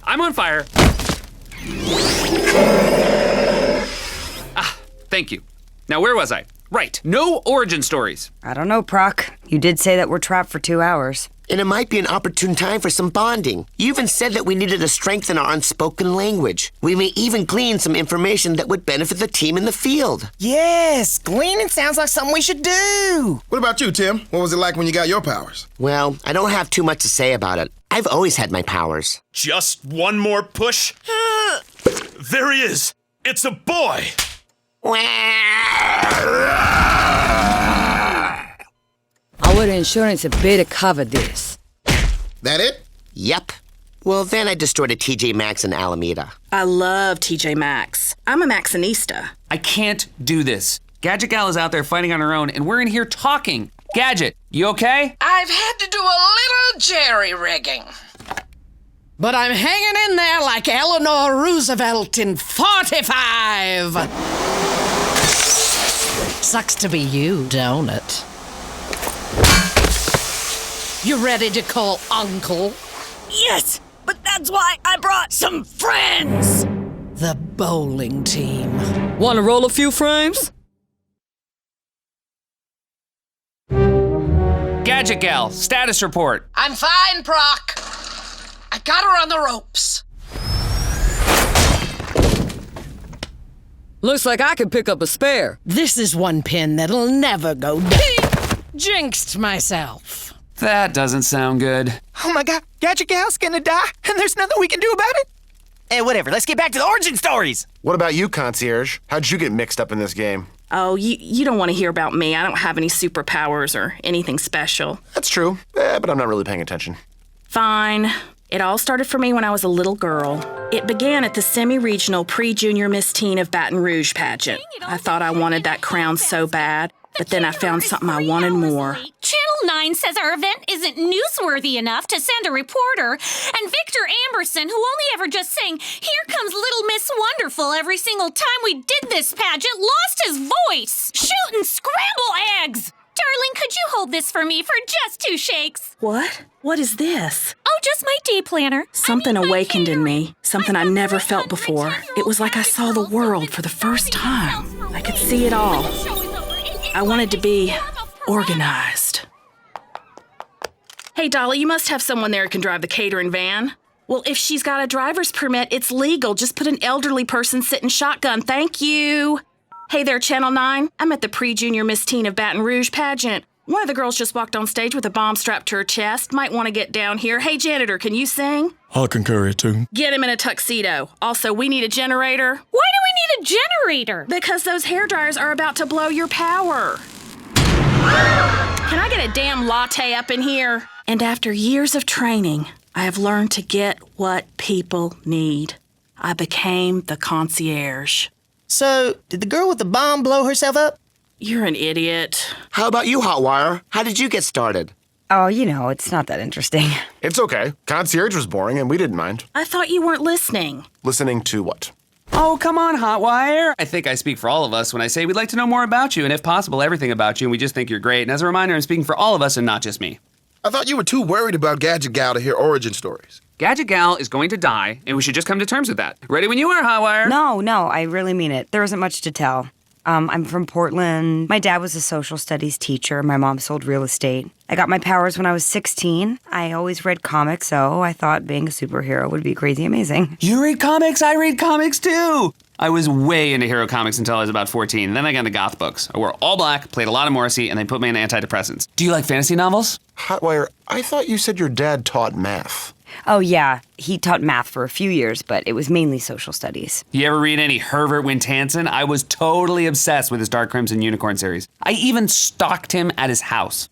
Thank you. Now, where was I? Right, no origin stories. I don't know, Prock. You did say that we're trapped for 2 hours. And it might be an opportune time for some bonding. You even said that we needed to strengthen our unspoken language. We may even glean some information that would benefit the team in the field. Yes, gleaning sounds like something we should do. What about you, Tim? What was it like when you got your powers? Well, I don't have too much to say about it. I've always had my powers. Just one more push. There he is. It's a boy. Our insurance better cover this. That it? Yep. Well, then I destroyed a TJ Maxx in Alameda. I love TJ Maxx. I'm a Maxxinista. I can't do this. Gadget Gal is out there fighting on her own, and we're in here talking. Gadget, you okay? I've had to do a little jerry-rigging. But I'm hanging in there like Eleanor Roosevelt in 45. Sucks to be you, don't it? You ready to call Uncle? Yes, but that's why I brought some friends. The bowling team. Want to roll a few frames? Gadget Gal, status report. I'm fine, Prock. I got her on the ropes. Looks like I can pick up a spare. This is one pin that'll never go down. Jinxed myself. That doesn't sound good. Oh my god, Gadget Gal's gonna die, and there's nothing we can do about it? Whatever, let's get back to the origin stories. What about you, Concierge? How'd you get mixed up in this game? Oh, you don't want to hear about me. I don't have any superpowers or anything special. That's true, but I'm not really paying attention. Fine. It all started for me when I was a little girl. It began at the semi-regional pre-junior Miss Teen of Baton Rouge pageant. I thought I wanted that crown so bad, but then I found something I wanted more. Channel 9 says our event isn't newsworthy enough to send a reporter, and Victor Amberson, who only ever just sang, "Here Comes Little Miss Wonderful" every single time we did this pageant, lost his voice. Shooting scramble eggs! Darling, could you hold this for me for just 2 shakes? What? What is this? Oh, just my day planner. Something awakened in me. Something I never felt before. It was like I saw the world for the first time. I could see it all. I wanted to be organized. Hey, Dolly, you must have someone there who can drive the catering van. Well, if she's got a driver's permit, it's legal. Just put an elderly person sitting shotgun. Thank you. Hey there, Channel 9. I'm at the pre-junior Miss Teen of Baton Rouge pageant. One of the girls just walked on stage with a bomb strapped to her chest. Might want to get down here. Hey, janitor, can you sing? I can carry a tune. Get him in a tuxedo. Also, we need a generator. Why do we need a generator? Because those hairdryers are about to blow your power. Can I get a damn latte up in here? And after years of training, I have learned to get what people need. I became the concierge. So, did the girl with the bomb blow herself up? You're an idiot. How about you, Hotwire? How did you get started? Oh, it's not that interesting. It's okay. Concierge was boring and we didn't mind. I thought you weren't listening. Listening to what? Oh, come on, Hotwire. I think I speak for all of us when I say we'd like to know more about you and, if possible, everything about you, and we just think you're great. And as a reminder, I'm speaking for all of us and not just me. I thought you were too worried about Gadget Gal to hear origin stories. Gadget Gal is going to die, and we should just come to terms with that. Ready when you are, Hotwire. No, I really mean it. There isn't much to tell. I'm from Portland. My dad was a social studies teacher. My mom sold real estate. I got my powers when I was 16. I always read comics, so I thought being a superhero would be crazy amazing. You read comics? I read comics too. I was way into hero comics until I was about 14. Then I got into goth books. I wore all black, played a lot of Morrissey, and they put me in antidepressants. Do you like fantasy novels? Hotwire, I thought you said your dad taught math. Oh, yeah. He taught math for a few years, but it was mainly social studies. You ever read any Herbert Wintanson? I was totally obsessed with his Dark Crimson Unicorn series. I even stalked him at his house.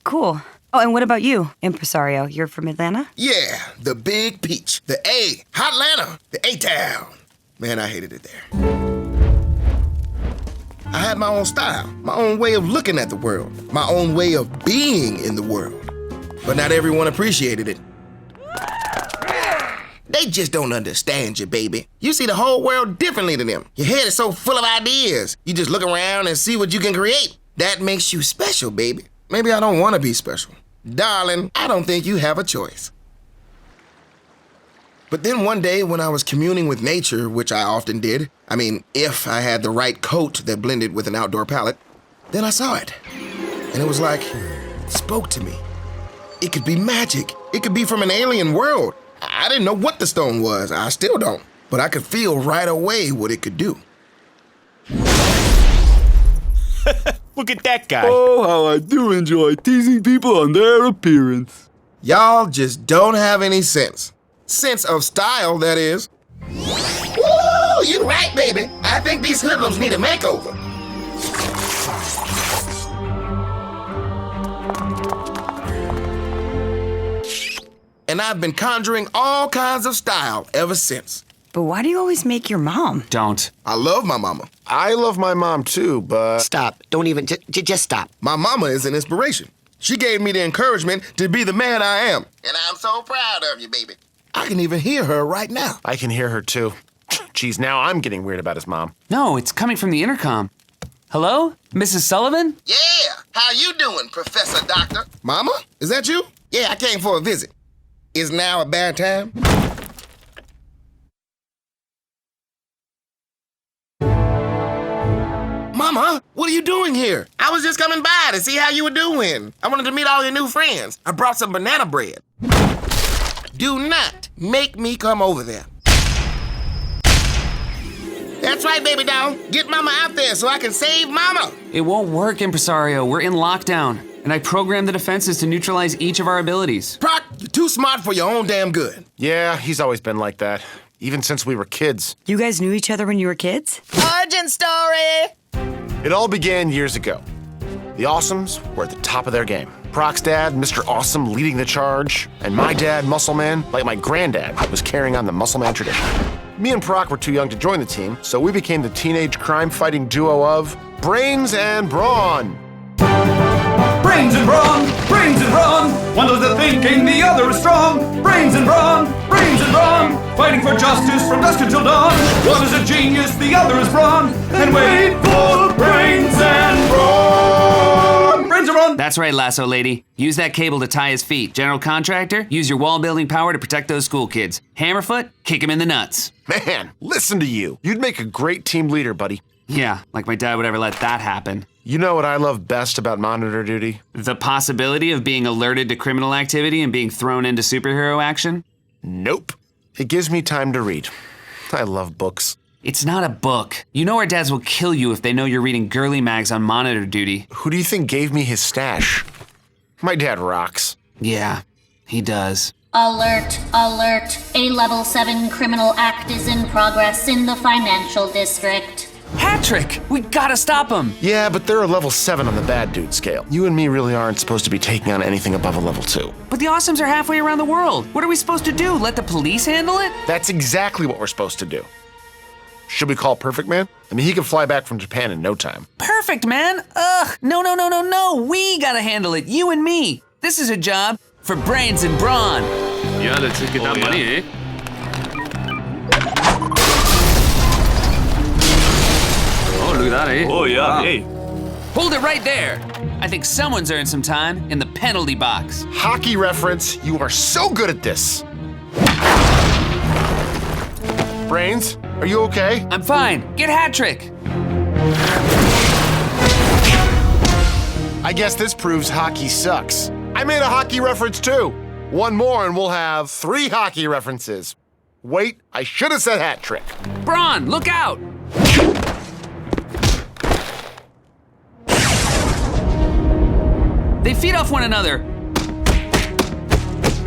Cool. Oh, and what about you, impresario? You're from Atlanta? Yeah, the Big Peach. The A. Hotlanta. The A-Town. Man, I hated it there. I had my own style, my own way of looking at the world, my own way of being in the world. But not everyone appreciated it. They just don't understand you, baby. You see the whole world differently than them. Your head is so full of ideas. You just look around and see what you can create. That makes you special, baby. Maybe I don't want to be special. Darling, I don't think you have a choice. But then one day when I was communing with nature, which I often did, if I had the right coat that blended with an outdoor palette, then I saw it. And it was like, it spoke to me. It could be magic. It could be from an alien world. I didn't know what the stone was. I still don't. But I could feel right away what it could do. Look at that guy. Oh, how I do enjoy teasing people on their appearance. Y'all just don't have any sense. Sense of style, that is. Woo! You right, baby. I think these hoodlums need a makeover. And I've been conjuring all kinds of style ever since. But why do you always make your mom? Don't. I love my mama. I love my mom too, but... Stop. Don't even... Just stop. My mama is an inspiration. She gave me the encouragement to be the man I am. And I'm so proud of you, baby. I can even hear her right now. I can hear her too. Geez, now I'm getting weird about his mom. No, it's coming from the intercom. Hello? Mrs. Sullivan? Yeah, how you doing, Professor Doctor? Mama, is that you? Yeah, I came for a visit. Is now a bad time? Mama, what are you doing here? I was just coming by to see how you were doing. I wanted to meet all your new friends. I brought some banana bread. Do not make me come over there. That's right, baby doll. Get Mama out there so I can save Mama. It won't work, impresario. We're in lockdown. And I programmed the defenses to neutralize each of our abilities. Prock, you're too smart for your own damn good. Yeah, he's always been like that. Even since we were kids. You guys knew each other when you were kids? Origin story! It all began years ago. The Awesomes were at the top of their game. Prock's dad, Mr. Awesome, leading the charge, and my dad, Muscle Man, like my granddad, was carrying on the Muscle Man tradition. Me and Prock were too young to join the team, so we became the teenage crime-fighting duo of Brains and Brawn. Brains and brawn, brains and brawn. One does the thinking, the other is strong. Brains and brawn, fighting for justice from dusk until dawn. One is a genius, the other is brawn. And wait for brains and brawn. Brains and brawn. That's right, Lasso Lady. Use that cable to tie his feet. General contractor, use your wall-building power to protect those school kids. Hammerfoot, kick him in the nuts. Man, listen to you. You'd make a great team leader, buddy. Yeah, like my dad would ever let that happen. You know what I love best about monitor duty? The possibility of being alerted to criminal activity and being thrown into superhero action? Nope. It gives me time to read. I love books. It's not a book. You know our dads will kill you if they know you're reading girly mags on monitor duty. Who do you think gave me his stash? My dad rocks. Yeah, he does. Alert, alert. A level 7 criminal act is in progress in the financial district. Hat-trick! We gotta stop him! Yeah, but they're a level 7 on the bad dude scale. You and me really aren't supposed to be taking on anything above a level 2. But the Awesomes are halfway around the world. What are we supposed to do? Let the police handle it? That's exactly what we're supposed to do. Should we call Perfect Man? I mean, he can fly back from Japan in no time. Perfect Man? Ugh, no. We gotta handle it, you and me. This is a job for Brains and Brawn. Yeah, let's get that money, eh? Oh, look at that, eh? Oh, yeah, Wow. hey. Hold it right there. I think someone's earned some time in the penalty box. Hockey reference, you are so good at this. Brains, are you okay? I'm fine. Get hat-trick. I guess this proves hockey sucks. I made a hockey reference too. One more and we'll have 3 hockey references. Wait, I should have said hat trick. Braun, look out! They feed off one another.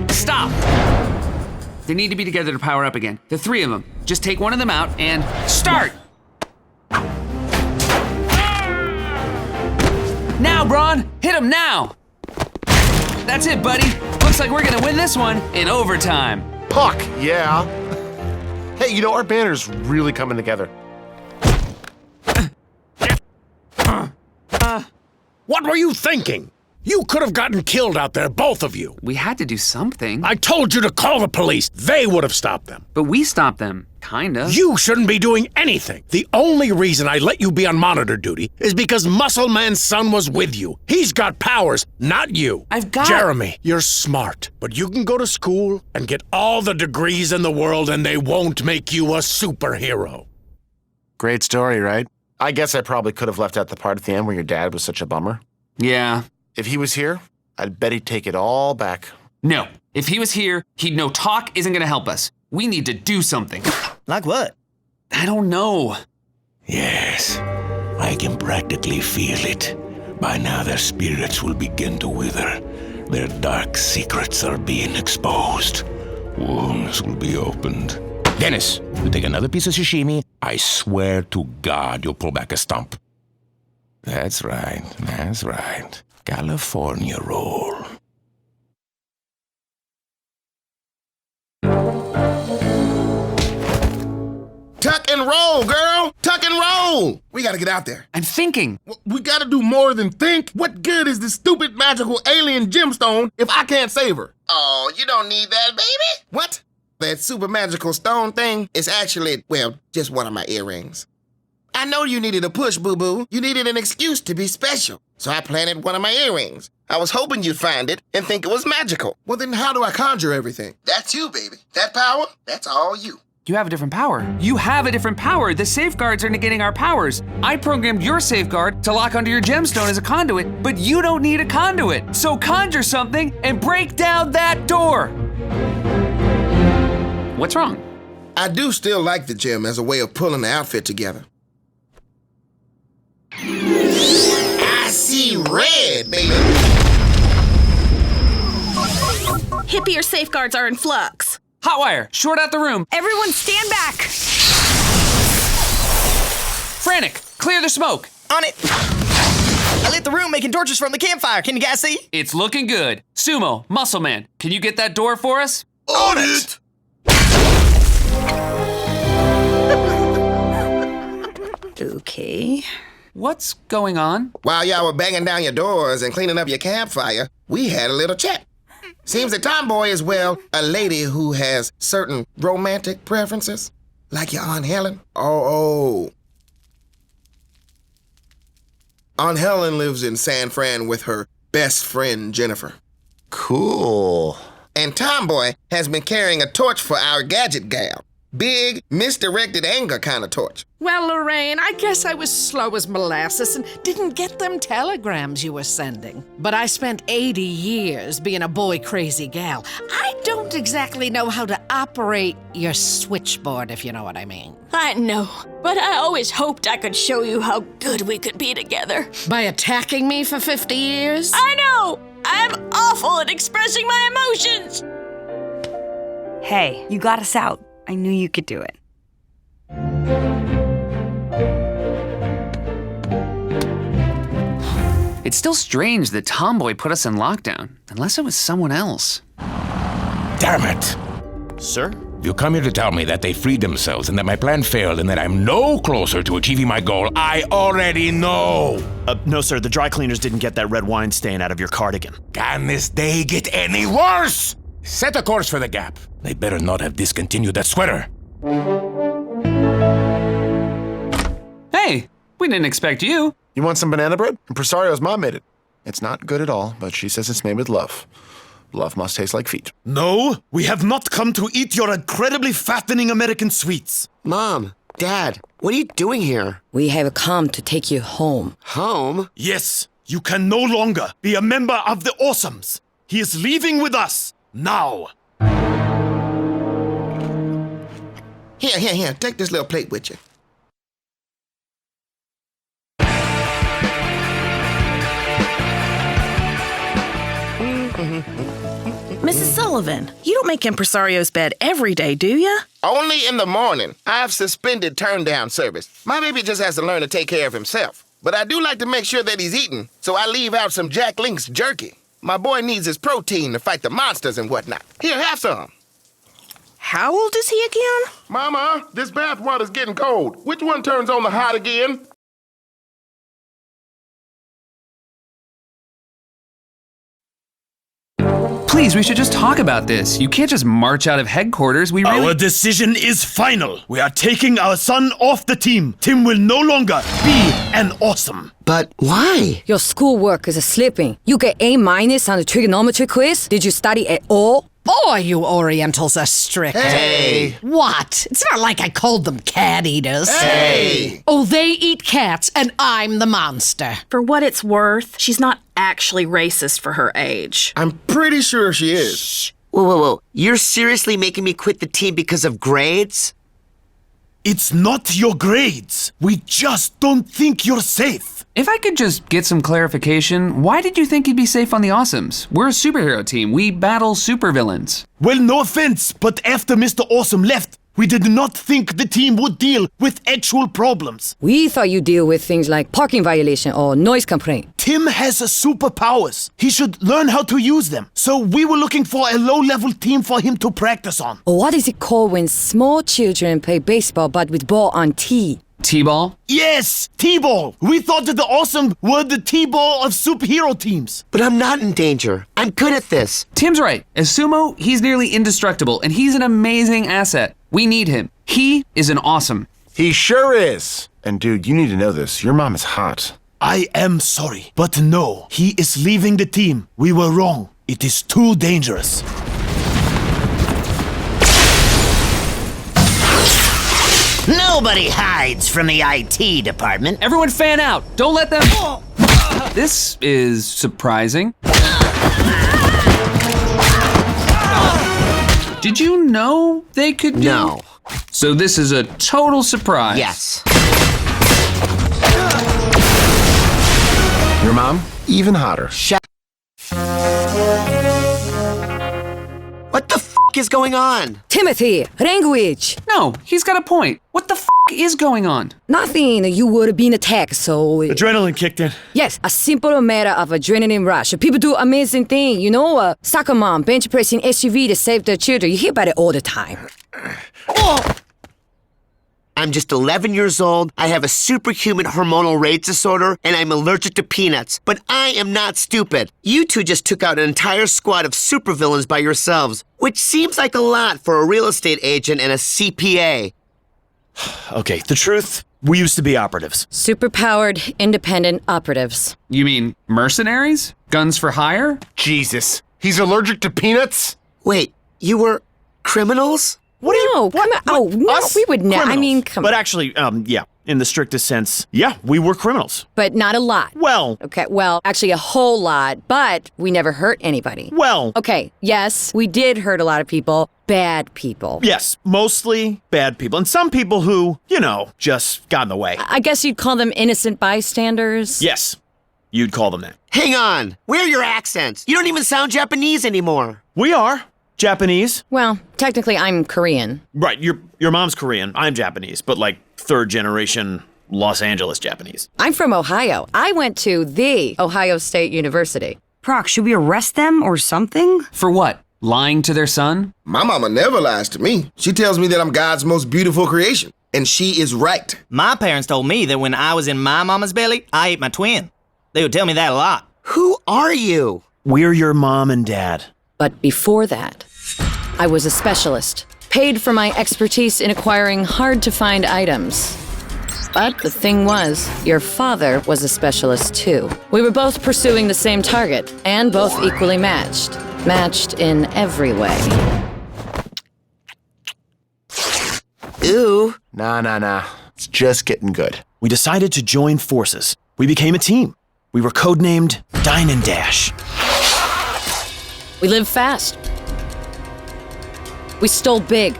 Stop! They need to be together to power up again. The 3 of them. Just take one of them out and start! Now, Braun! Hit him now! That's it, buddy. Looks like we're gonna win this one in overtime. Puck, yeah. Hey, you know, our banner's really coming together. What were you thinking? You could have gotten killed out there, both of you. We had to do something. I told you to call the police. They would have stopped them. But we stopped them, kinda. You shouldn't be doing anything. The only reason I let you be on monitor duty is because Muscle Man's son was with you. He's got powers, not you. Jeremy, you're smart, but you can go to school and get all the degrees in the world and they won't make you a superhero. Great story, right? I guess I probably could have left out the part at the end where your dad was such a bummer. Yeah. If he was here, I'd bet he'd take it all back. No. If he was here, he'd know talk isn't gonna help us. We need to do something. Like what? I don't know. Yes, I can practically feel it. By now their spirits will begin to wither. Their dark secrets are being exposed. Wounds will be opened. Dennis, you take another piece of sashimi, I swear to God you'll pull back a stump. That's right, that's right. California roll. Tuck and roll, girl! Tuck and roll! We gotta get out there. I'm thinking. We gotta do more than think. What good is this stupid magical alien gemstone if I can't save her? Oh, you don't need that, baby. What? That super magical stone thing is actually, well, just one of my earrings. I know you needed a push, boo-boo. You needed an excuse to be special. So I planted one of my earrings. I was hoping you'd find it and think it was magical. Well, then how do I conjure everything? That's you, baby. That power, that's all you. You have a different power. You have a different power. The safeguards are negating our powers. I programmed your safeguard to lock onto your gemstone as a conduit, but you don't need a conduit. So conjure something and break down that door. What's wrong? I do still like the gem as a way of pulling the outfit together. I see red, baby. Hippier safeguards are in flux. Hotwire, short out the room. Everyone stand back. Frantic, clear the smoke. On it. I lit the room making torches from the campfire. Can you guys see? It's looking good. Sumo, Muscle Man, can you get that door for us? On it. Okay. What's going on? While y'all were banging down your doors and cleaning up your campfire, we had a little chat. Seems that Tomboy is, well, a lady who has certain romantic preferences. Like your Aunt Helen. Oh. Aunt Helen lives in San Fran with her best friend, Jennifer. Cool. And Tomboy has been carrying a torch for our gadget gal. Big, misdirected anger kind of torch. Well, Lorraine, I guess I was slow as molasses and didn't get them telegrams you were sending. But I spent 80 years being a boy-crazy gal. I don't exactly know how to operate your switchboard, if you know what I mean. I know, but I always hoped I could show you how good we could be together. By attacking me for 50 years? I know! I'm awful at expressing my emotions! Hey, you got us out. I knew you could do it. It's still strange that Tomboy put us in lockdown, unless it was someone else. Damn it! Sir? You come here to tell me that they freed themselves and that my plan failed and that I'm no closer to achieving my goal. I already know! No, sir, the dry cleaners didn't get that red wine stain out of your cardigan. Can this day get any worse? Set a course for the Gap. They better not have discontinued that sweater. Hey, we didn't expect you. You want some banana bread? Impresario's mom made it. It's not good at all, but she says it's made with love. Love must taste like feet. No, we have not come to eat your incredibly fattening American sweets. Mom, Dad, what are you doing here? We have come to take you home. Home? Yes, you can no longer be a member of the Awesomes. He is leaving with us. Now. Here, take this little plate with you. Mrs. Sullivan, you don't make Impresario's bed every day, do you? Only in the morning. I've suspended turn-down service. My baby just has to learn to take care of himself. But I do like to make sure that he's eating, so I leave out some Jack Link's jerky. My boy needs his protein to fight the monsters and whatnot. Here, have some. How old is he again? Mama, this bath water's getting cold. Which one turns on the hot again? Please, we should just talk about this. You can't just march out of headquarters. Our decision is final. We are taking our son off the team. Tim will no longer be an awesome. But why? Your schoolwork is slipping. You get A- on the trigonometry quiz. Did you study at all? Boy, you Orientals are strict. Hey! What? It's not like I called them cat eaters. Hey! Oh, they eat cats, and I'm the monster. For what it's worth, she's not actually racist for her age. I'm pretty sure she is. Shh. Whoa. You're seriously making me quit the team because of grades? It's not your grades. We just don't think you're safe. If I could just get some clarification, why did you think he'd be safe on the Awesomes? We're a superhero team. We battle supervillains. Well, no offense, but after Mr. Awesome left, we did not think the team would deal with actual problems. We thought you deal with things like parking violation or noise complaint. Tim has superpowers. He should learn how to use them. So we were looking for a low-level team for him to practice on. What is it called when small children play baseball but with ball on tee? T-ball? Yes, T-ball. We thought that the Awesome were the T-ball of superhero teams. But I'm not in danger. I'm good at this. Tim's right. As sumo, he's nearly indestructible, and he's an amazing asset. We need him. He is an awesome. He sure is. And dude, you need to know this. Your mom is hot. I am sorry, but no, he is leaving the team. We were wrong. It is too dangerous. Nobody hides from the IT department. Everyone fan out. Don't let them... This is surprising. Did you know they could do... No. So this is a total surprise. Yes. Your mom? Even hotter. What the f*** is going on? Timothy, language. No, he's got a point. What the f*** is going on? Nothing. You would have been attacked, so... Adrenaline kicked in. Yes, a simple matter of adrenaline rush. People do amazing things, you know? Soccer mom bench pressing SUV to save their children. You hear about it all the time. I'm just 11 years old, I have a superhuman hormonal rage disorder, and I'm allergic to peanuts. But I am not stupid. You two just took out an entire squad of supervillains by yourselves, which seems like a lot for a real estate agent and a CPA. Okay, the truth, we used to be operatives. Superpowered, independent operatives. You mean mercenaries? Guns for hire? Jesus, he's allergic to peanuts? Wait, you were criminals? What do you... No, come on. Oh, no, we would never. I mean, come on. But actually, yeah, in the strictest sense, yeah, we were criminals. But not a lot. Well... Okay, well, actually a whole lot, but we never hurt anybody. Well... Okay, yes, we did hurt a lot of people. Bad people. Yes, mostly bad people. And some people who, just got in the way. I guess you'd call them innocent bystanders? Yes, you'd call them that. Hang on. Where are your accents? You don't even sound Japanese anymore. We are Japanese. Well, technically I'm Korean. Right, your mom's Korean. I'm Japanese, but like third generation Los Angeles Japanese. I'm from Ohio. I went to the Ohio State University. Prock, should we arrest them or something? For what? Lying to their son? My mama never lies to me. She tells me that I'm God's most beautiful creation, and she is right. My parents told me that when I was in my mama's belly, I ate my twin. They would tell me that a lot. Who are you? We're your mom and dad. But before that, I was a specialist, paid for my expertise in acquiring hard-to-find items. But the thing was, your father was a specialist too. We were both pursuing the same target, and both equally matched. Matched in every way. Ew. Nah. It's just getting good. We decided to join forces. We became a team. We were codenamed Dine and Dash. We lived fast. We stole big,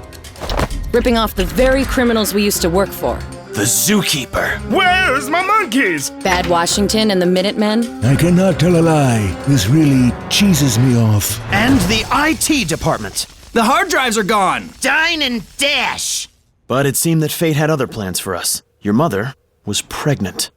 ripping off the very criminals we used to work for. The Zookeeper. Where's my monkeys? Bad Washington and the Minutemen. I cannot tell a lie. This really cheeses me off. And the IT department. The hard drives are gone. Dine and dash. But it seemed that fate had other plans for us. Your mother was pregnant.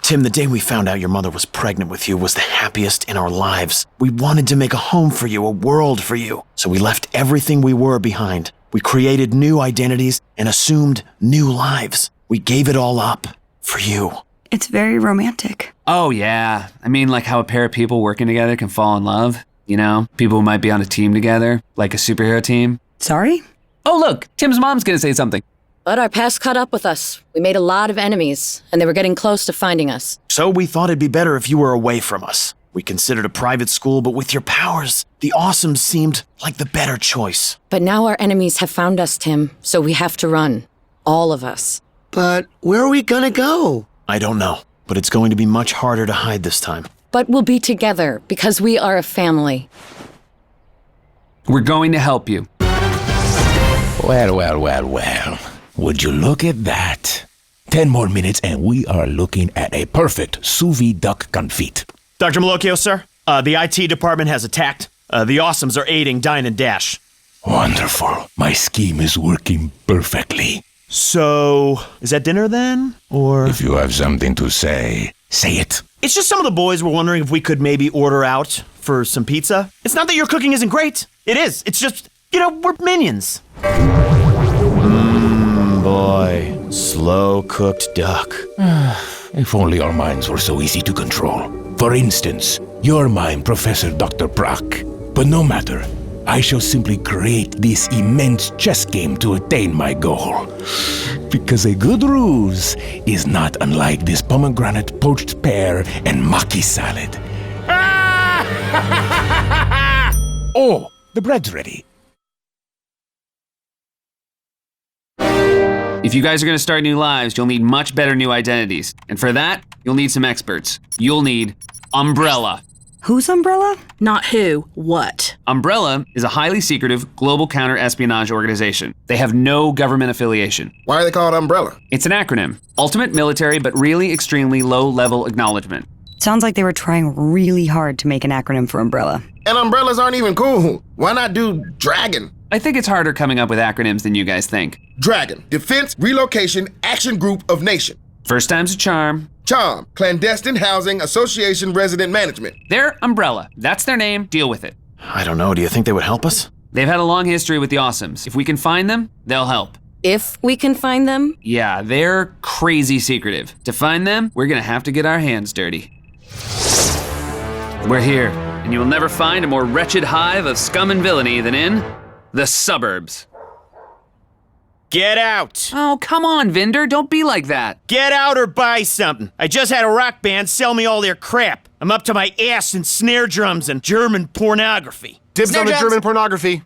Tim, the day we found out your mother was pregnant with you was the happiest in our lives. We wanted to make a home for you, a world for you. So we left everything we were behind. We created new identities and assumed new lives. We gave it all up for you. It's very romantic. Oh, yeah. I mean, like how a pair of people working together can fall in love. You know, people who might be on a team together, like a superhero team. Sorry? Oh, look, Tim's mom's gonna say something. But our past caught up with us. We made a lot of enemies, and they were getting close to finding us. So we thought it'd be better if you were away from us. We considered a private school, but with your powers, the Awesomes seemed like the better choice. But now our enemies have found us, Tim, so we have to run. All of us. But where are we gonna go? I don't know, but it's going to be much harder to hide this time. But we'll be together, because we are a family. We're going to help you. Well. Would you look at that? 10 more minutes and we are looking at a perfect sous vide duck confit. Dr. Malocchio, sir, the IT department has attacked. The Awesomes are aiding Dine and Dash. Wonderful. My scheme is working perfectly. So, is that dinner then? Or... If you have something to say, say it. It's just some of the boys were wondering if we could maybe order out for some pizza. It's not that your cooking isn't great. It is. It's just, we're minions. Boy, slow-cooked duck. If only our minds were so easy to control. For instance, your mind, Professor Dr. Prock. But no matter, I shall simply create this immense chess game to attain my goal. Because a good ruse is not unlike this pomegranate poached pear and maki salad. Oh, the bread's ready. If you guys are gonna start new lives, you'll need much better new identities. And for that, you'll need some experts. You'll need Umbrella. Who's Umbrella? Not who, what? Umbrella is a highly secretive global counter-espionage organization. They have no government affiliation. Why are they called Umbrella? It's an acronym. Ultimate military, but really extremely low-level acknowledgement. Sounds like they were trying really hard to make an acronym for Umbrella. And umbrellas aren't even cool. Why not do Dragon? I think it's harder coming up with acronyms than you guys think. Dragon, Defense Relocation Action Group of Nation. First time's a charm. Charm, Clandestine Housing Association Resident Management. They're Umbrella. That's their name. Deal with it. I don't know. Do you think they would help us? They've had a long history with the Awesomes. If we can find them, they'll help. If we can find them? Yeah, they're crazy secretive. To find them, we're gonna have to get our hands dirty. We're here, and you will never find a more wretched hive of scum and villainy than in the suburbs. Get out! Oh, come on, Vinder, don't be like that. Get out or buy something. I just had a rock band sell me all their crap. I'm up to my ass in snare drums and German pornography. Dibs on the German pornography.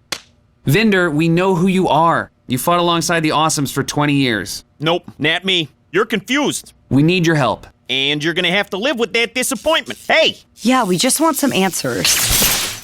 Vinder, we know who you are. You fought alongside the Awesomes for 20 years. Nope, not me. You're confused. We need your help. And you're gonna have to live with that disappointment. Hey! Yeah, we just want some answers.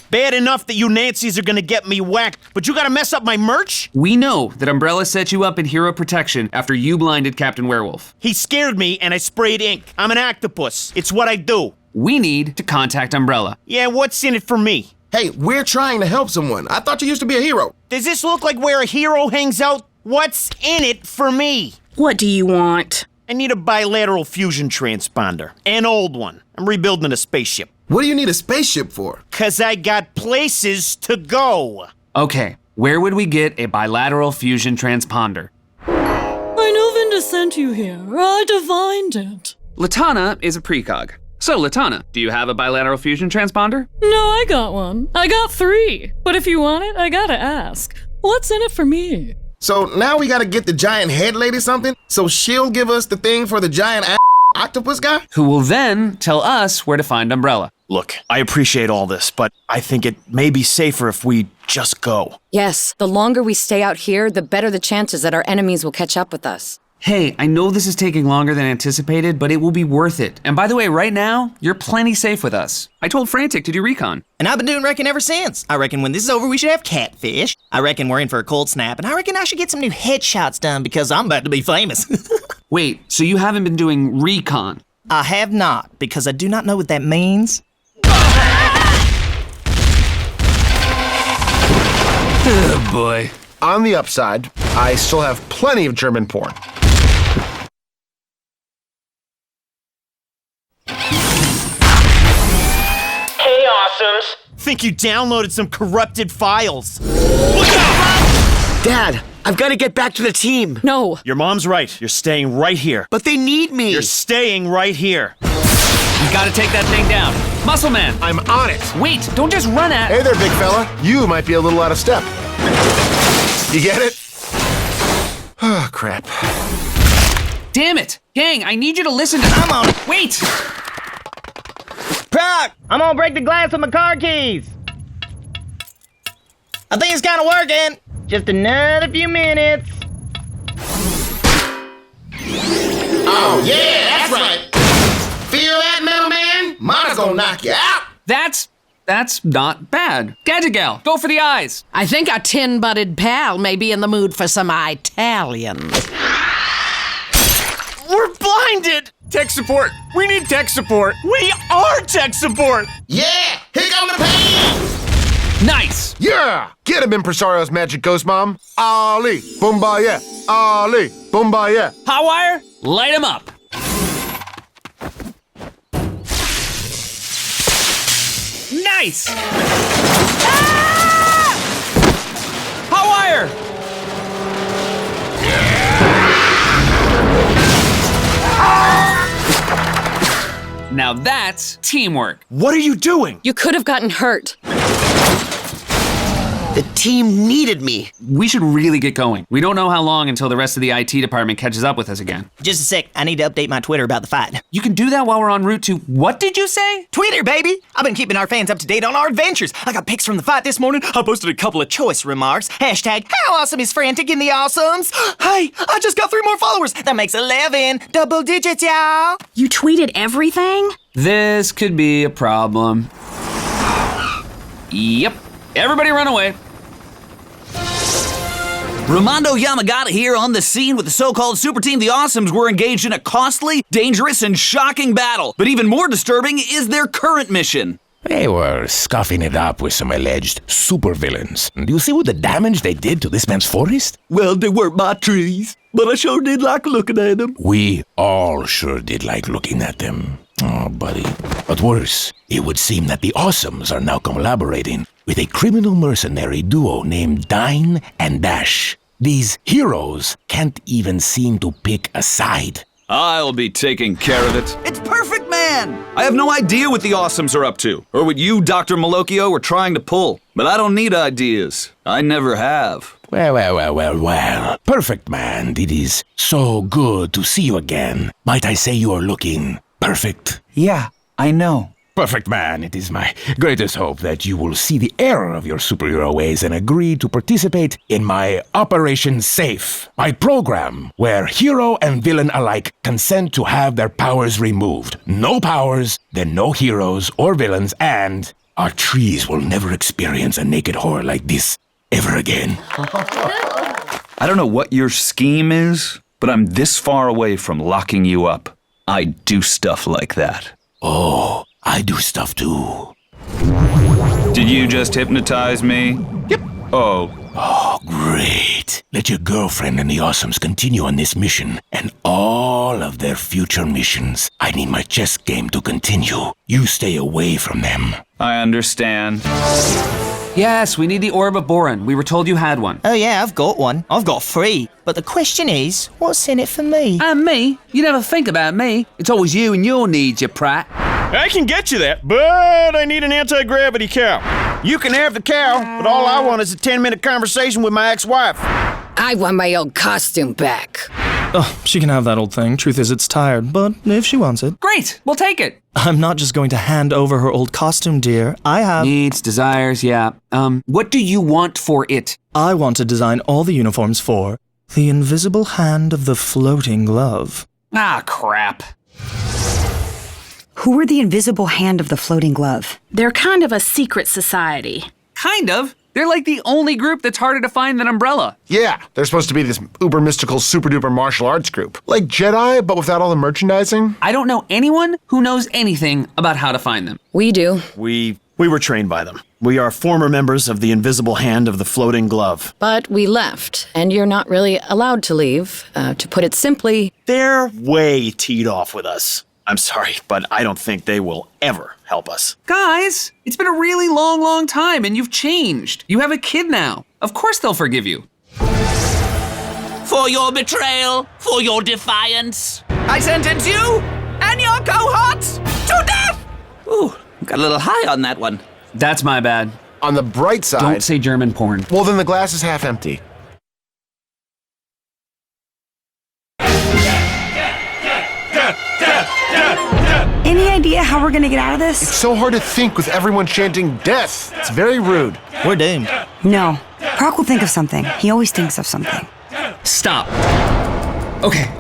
Bad enough that you Nancy's are gonna get me whacked, but you gotta mess up my merch? We know that Umbrella set you up in hero protection after you blinded Captain Werewolf. He scared me and I sprayed ink. I'm an octopus. It's what I do. We need to contact Umbrella. Yeah, what's in it for me? Hey, we're trying to help someone. I thought you used to be a hero. Does this look like where a hero hangs out? What's in it for me? What do you want? I need a bilateral fusion transponder. An old one. I'm rebuilding a spaceship. What do you need a spaceship for? 'Cause I got places to go. Okay, where would we get a bilateral fusion transponder? I know Vinda sent you here. I divined it. Latana is a precog. So, Latana, do you have a bilateral fusion transponder? No, I got one. I got 3. But if you want it, I gotta ask. What's in it for me? So now we gotta get the giant head lady something, so she'll give us the thing for the giant octopus guy? Who will then tell us where to find Umbrella. Look, I appreciate all this, but I think it may be safer if we just go. Yes, the longer we stay out here, the better the chances that our enemies will catch up with us. Hey, I know this is taking longer than anticipated, but it will be worth it. And by the way, right now, you're plenty safe with us. I told Frantic to do recon. And I've been doing recon ever since. I reckon when this is over, we should have catfish. I reckon we're in for a cold snap, and I reckon I should get some new headshots done because I'm about to be famous. Wait, so you haven't been doing recon? I have not, because I do not know what that means. Oh boy. On the upside, I still have plenty of German porn. think you downloaded some corrupted files. Dad, I've got to get back to the team. No. Your mom's right. You're staying right here. But they need me. You're staying right here. You gotta take that thing down. Muscle Man! I'm on it. Wait, don't just run at Hey there, big fella. You might be a little out of step. You get it? Oh, crap. Damn it! Gang, I need you to listen to. I'm on it. Wait! Prock, I'm gonna break the glass with my car keys. I think it's kind of working. Just another few minutes. Oh, yeah, that's right. Feel that, metal man? Mama's gonna knock you out. That's not bad. Gadget Gal, go for the eyes. I think our tin-butted pal may be in the mood for some Italian. We're blinded! Tech support. We need tech support. We are tech support! Yeah, here come the pain. Nice! Yeah! Get him, Impresario's magic ghost mom. Ali, Boombayah. Ali, Boombayah. Hotwire, light him up. Nice! Ah! Hotwire! Now that's teamwork. What are you doing? You could have gotten hurt. The team needed me. We should really get going. We don't know how long until the rest of the IT department catches up with us again. Just a sec, I need to update my Twitter about the fight. You can do that while we're en route to, what did you say? Twitter, baby! I've been keeping our fans up to date on our adventures. I got pics from the fight this morning. I posted a couple of choice remarks. Hashtag, how awesome is Frantic in the Awesomes? Hey, I just got 3 more followers. That makes 11. Double digits, y'all. You tweeted everything? This could be a problem. Yep. Everybody run away. Ramondo Yamagata here on the scene with the so-called super team, the Awesomes, were engaged in a costly, dangerous, and shocking battle. But even more disturbing is their current mission. They were scuffing it up with some alleged supervillains. Do you see what the damage they did to this man's forest? Well, they weren't my trees, but I sure did like looking at them. We all sure did like looking at them. Oh, buddy. But worse, it would seem that the Awesomes are now collaborating with a criminal mercenary duo named Dine and Dash. These heroes can't even seem to pick a side. I'll be taking care of it. It's perfect, man! I have no idea what the Awesomes are up to, or what you, Dr. Malocchio, are trying to pull. But I don't need ideas. I never have. Well. Perfect, man. It is so good to see you again. Might I say you are looking perfect? Yeah, I know. Perfect, man. It is my greatest hope that you will see the error of your superhero ways and agree to participate in my Operation Safe, my program where hero and villain alike consent to have their powers removed. No powers, then no heroes or villains, and our trees will never experience a naked horror like this ever again. I don't know what your scheme is, but I'm this far away from locking you up. I do stuff like that. Oh, I do stuff too. Did you just hypnotize me? Yep. Oh, great. Let your girlfriend and the Awesomes continue on this mission and all of their future missions. I need my chess game to continue. You stay away from them. I understand. Yes, we need the Orb of Boron. We were told you had one. Oh yeah, I've got one. I've got 3. But the question is, what's in it for me? And me? You never think about me. It's always you and your needs, you prat. I can get you that, but I need an anti-gravity cow. You can have the cow, but all I want is a 10-minute conversation with my ex-wife. I want my old costume back. Oh, she can have that old thing. Truth is, it's tired, but if she wants it. Great, we'll take it. I'm not just going to hand over her old costume, dear. I have... Needs, desires, yeah. What do you want for it? I want to design all the uniforms for the invisible hand of the floating glove. Ah, crap. Who are the invisible hand of the floating glove? They're kind of a secret society. Kind of. They're like the only group that's harder to find than Umbrella. Yeah, they're supposed to be this uber mystical, super duper martial arts group. Like Jedi, but without all the merchandising. I don't know anyone who knows anything about how to find them. We do. We were trained by them. We are former members of the invisible hand of the floating glove. But we left, and you're not really allowed to leave. To put it simply, they're way teed off with us. I'm sorry, but I don't think they will ever help us. Guys, it's been a really long time and you've changed. You have a kid now. Of course they'll forgive you. For your betrayal, for your defiance, I sentence you and your cohorts to death! Ooh, got a little high on that one. That's my bad. On the bright side... Don't say German porn. Well, then the glass is half empty. Any idea how we're gonna get out of this? It's so hard to think with everyone chanting death. It's very rude. We're doomed. No. Prock will think of something. He always thinks of something. Stop. Okay.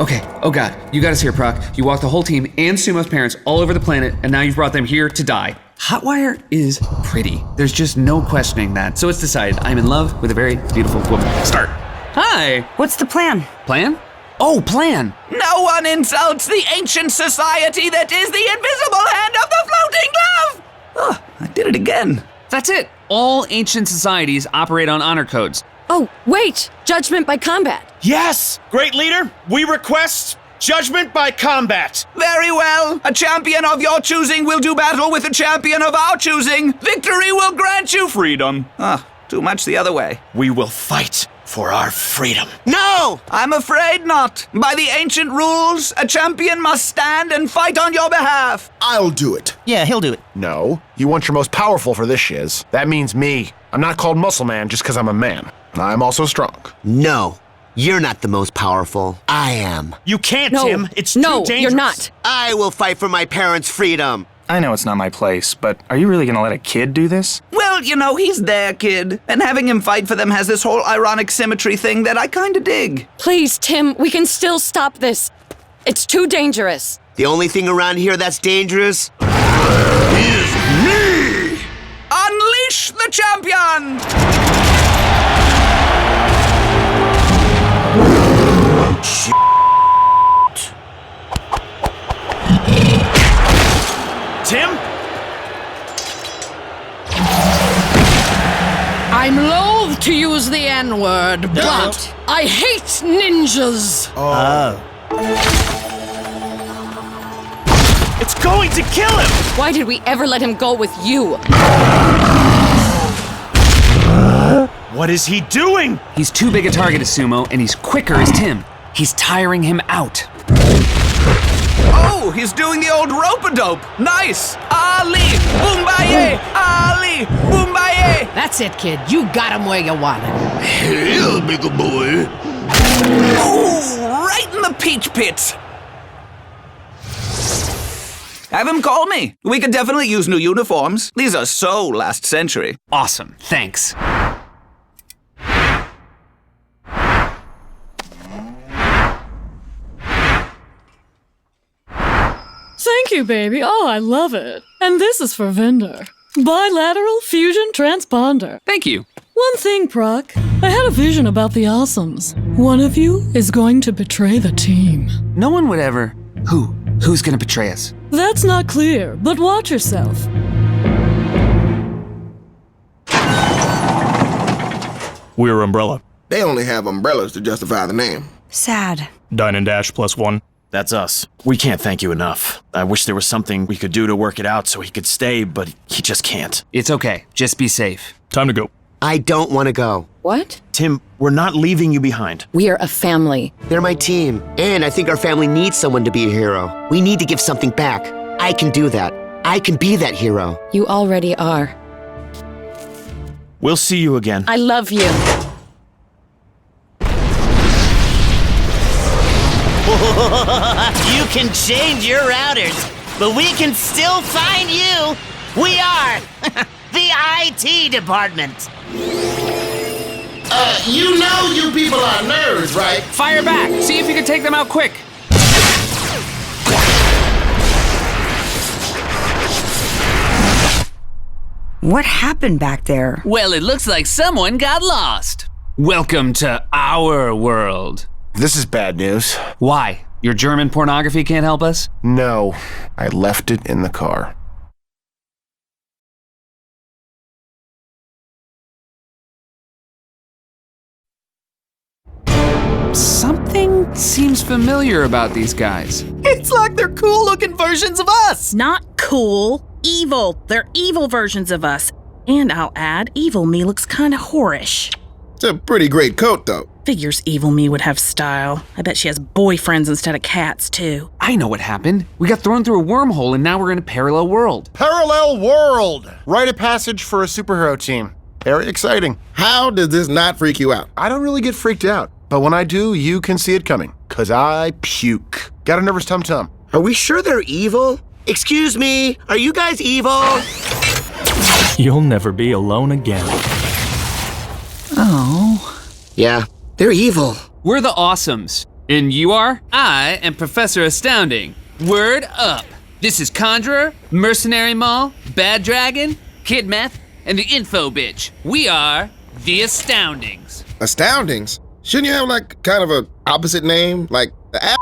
Oh God, you got us here, Prock. You walked the whole team and Sumo's parents all over the planet, and now you've brought them here to die. Hotwire is pretty. There's just no questioning that. So it's decided. I'm in love with a very beautiful woman. Start. Hi. What's the plan? Plan? Oh, plan. No one insults the ancient society that is the invisible hand of the floating glove! Oh, I did it again. That's it. All ancient societies operate on honor codes. Oh, wait! Judgment by combat. Yes! Great leader, we request judgment by combat. Very well. A champion of your choosing will do battle with a champion of our choosing. Victory will grant you freedom. Too much the other way. We will fight for our freedom. No! I'm afraid not. By the ancient rules, a champion must stand and fight on your behalf. I'll do it. Yeah, he'll do it. No, you want your most powerful for this shiz. That means me. I'm not called Muscle Man just because I'm a man. I'm also strong. No, you're not the most powerful. I am. You can't, No. Tim. It's too dangerous. You're not. I will fight for my parents' freedom. I know it's not my place, but are you really gonna let a kid do this? Well, you know, he's their kid. And having him fight for them has this whole ironic symmetry thing that I kinda dig. Please, Tim, we can still stop this. It's too dangerous. The only thing around here that's dangerous is me! Unleash the champion! Tim? I'm loath to use the N-word, but I hate ninjas. It's going to kill him! Why did we ever let him go with you? What is he doing? He's too big a target as Sumo, and he's quicker as Tim. He's tiring him out. Oh, he's doing the old rope-a-dope. Nice! Ali! Boombaye! Ali! Boombaye! That's it, kid. You got him where you want him. Here, big boy. Ooh, right in the peach pit. Have him call me. We could definitely use new uniforms. These are so last century. Awesome, thanks. Thank you, baby. Oh, I love it. And this is for Vendor. Bilateral fusion transponder. Thank you. One thing, Prock. I had a vision about the Awesomes. One of you is going to betray the team. No one would ever. Who's gonna betray us? That's not clear, but watch yourself. We're Umbrella. They only have umbrellas to justify the name. Sad. Dine and Dash +1. That's us. We can't thank you enough. I wish there was something we could do to work it out so he could stay, but he just can't. It's okay. Just be safe. Time to go. I don't want to go. What? Tim, we're not leaving you behind. We are a family. They're my team, and I think our family needs someone to be a hero. We need to give something back. I can do that. I can be that hero. You already are. We'll see you again. I love you. You can change your routers, but we can still find you. We are the IT department. You know you people are nerds, right? Fire back! See if you can take them out quick! What happened back there? Well, it looks like someone got lost. Welcome to our world. This is bad news. Why? Your German pornography can't help us? No, I left it in the car. Something seems familiar about these guys. It's like they're cool-looking versions of us! Not cool, evil. They're evil versions of us. And I'll add, evil me looks kinda whorish. It's a pretty great coat, though. Figures evil me would have style. I bet she has boyfriends instead of cats, too. I know what happened. We got thrown through a wormhole and now we're in a parallel world. Parallel world! Rite of passage for a superhero team. Very exciting. How does this not freak you out? I don't really get freaked out, but when I do, you can see it coming, 'cause I puke. Got a nervous tum-tum. Are we sure they're evil? Excuse me, are you guys evil? You'll never be alone again. Oh. Yeah, they're evil. We're the Awesomes. And you are? I am Professor Astounding. Word up. This is Conjurer, Mercenary Mall, Bad Dragon, Kid Meth, and the Info Bitch. We are the Astoundings. Astoundings? Shouldn't you have, like, kind of a opposite name? Like, the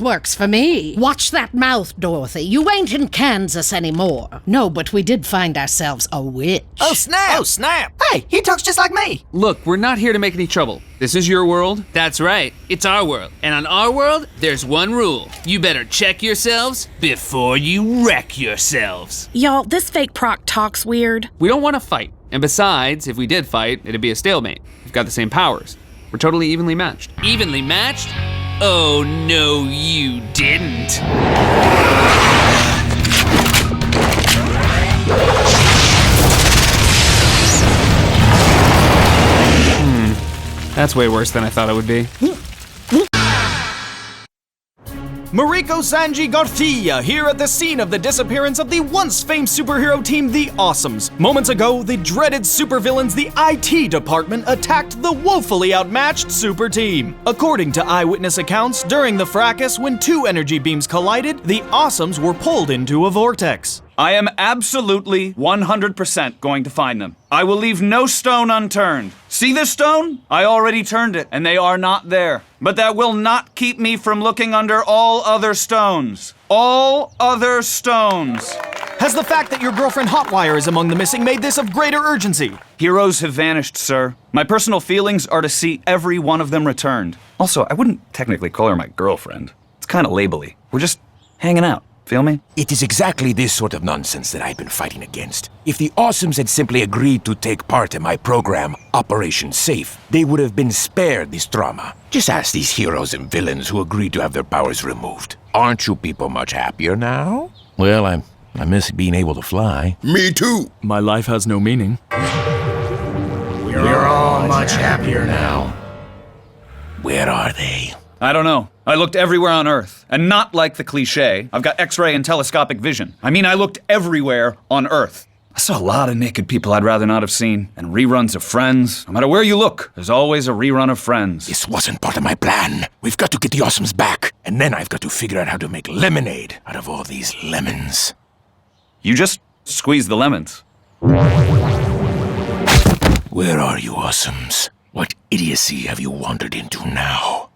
Works for me. Watch that mouth, Dorothy. You ain't in Kansas anymore. No, but we did find ourselves a witch. Oh, snap! Oh, snap! Hey, he talks just like me! Look, we're not here to make any trouble. This is your world. That's right. It's our world. And on our world, there's one rule. You better check yourselves before you wreck yourselves. Y'all, this fake Prock talks weird. We don't want to fight. And besides, if we did fight, it'd be a stalemate. We've got the same powers. We're totally evenly matched. Evenly matched? Oh, no, you didn't. That's way worse than I thought it would be. Mariko Sanji Garcia here at the scene of the disappearance of the once famed superhero team, the Awesomes. Moments ago, the dreaded supervillains, the IT department, attacked the woefully outmatched super team. According to eyewitness accounts, during the fracas, when two energy beams collided, the Awesomes were pulled into a vortex. I am absolutely 100% going to find them. I will leave no stone unturned. See this stone? I already turned it, and they are not there. But that will not keep me from looking under all other stones. All other stones. Has the fact that your girlfriend Hotwire is among the missing made this of greater urgency? Heroes have vanished, sir. My personal feelings are to see every one of them returned. Also, I wouldn't technically call her my girlfriend. It's kind of labely. We're just hanging out. Feel me? It is exactly this sort of nonsense that I've been fighting against. If the Awesomes had simply agreed to take part in my program, Operation Safe, they would have been spared this drama. Just ask these heroes and villains who agreed to have their powers removed. Aren't you people much happier now? Well, I miss being able to fly. Me too. My life has no meaning. We're all much happier now. Where are they? I don't know. I looked everywhere on Earth. And not like the cliche, I've got X-ray and telescopic vision. I mean, I looked everywhere on Earth. I saw a lot of naked people I'd rather not have seen, and reruns of Friends. No matter where you look, there's always a rerun of Friends. This wasn't part of my plan. We've got to get the Awesomes back, and then I've got to figure out how to make lemonade out of all these lemons. You just squeeze the lemons. Where are you, Awesomes? What idiocy have you wandered into now?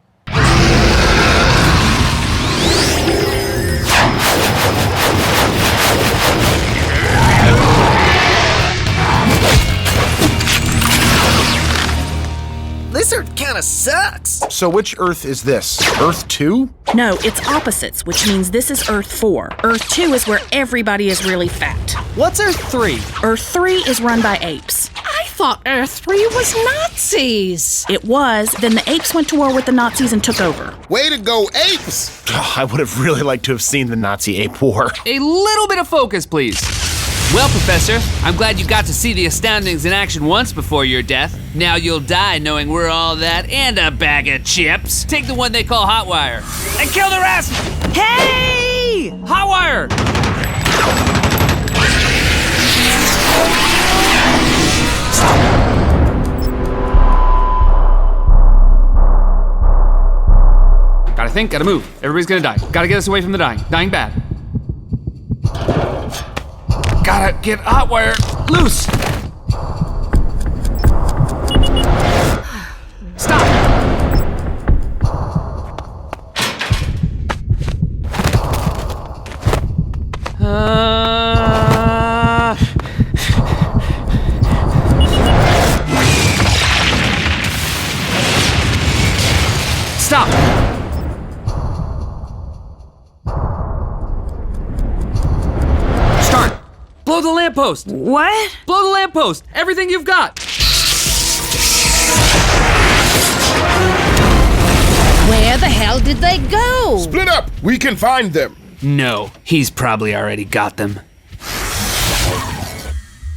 This Earth kinda sucks. So which Earth is this? Earth 2? No, it's opposites, which means this is Earth 4. Earth 2 is where everybody is really fat. What's Earth 3? Earth 3 is run by apes. I thought Earth 3 was Nazis. It was, then the apes went to war with the Nazis and took over. Way to go, apes! I would have really liked to have seen the Nazi ape war. A little bit of focus, please. Well, Professor, I'm glad you got to see the Astoundings in action once before your death. Now you'll die knowing we're all that and a bag of chips. Take the one they call Hotwire and kill the rest! Hey! Hotwire! Gotta think, gotta move. Everybody's gonna die. Gotta get us away from the dying. Dying bad. Gotta get Hotwire loose. Stop. the lamppost! What? Blow the lamppost! Everything you've got! Where the hell did they go? Split up! We can find them! No, he's probably already got them.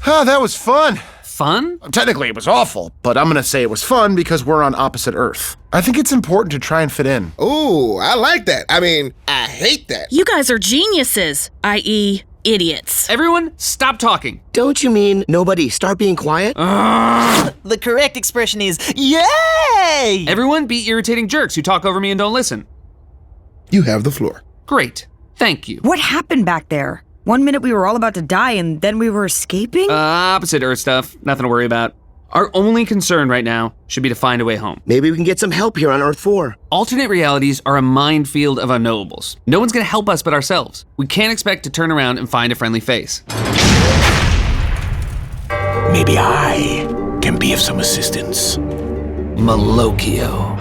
That was fun. Fun? Technically, it was awful, but I'm gonna say it was fun because we're on opposite Earth. I think it's important to try and fit in. Ooh, I like that. I mean, I hate that. You guys are geniuses, i.e., idiots. Everyone, stop talking. Don't you mean nobody start being quiet? The correct expression is, yay! Everyone, be irritating jerks who talk over me and don't listen. You have the floor. Great. Thank you. What happened back there? 1 minute we were all about to die and then we were escaping? Opposite Earth stuff. Nothing to worry about. Our only concern right now should be to find a way home. Maybe we can get some help here on Earth 4. Alternate realities are a minefield of unknowables. No one's gonna help us but ourselves. We can't expect to turn around and find a friendly face. Maybe I can be of some assistance. Malocchio.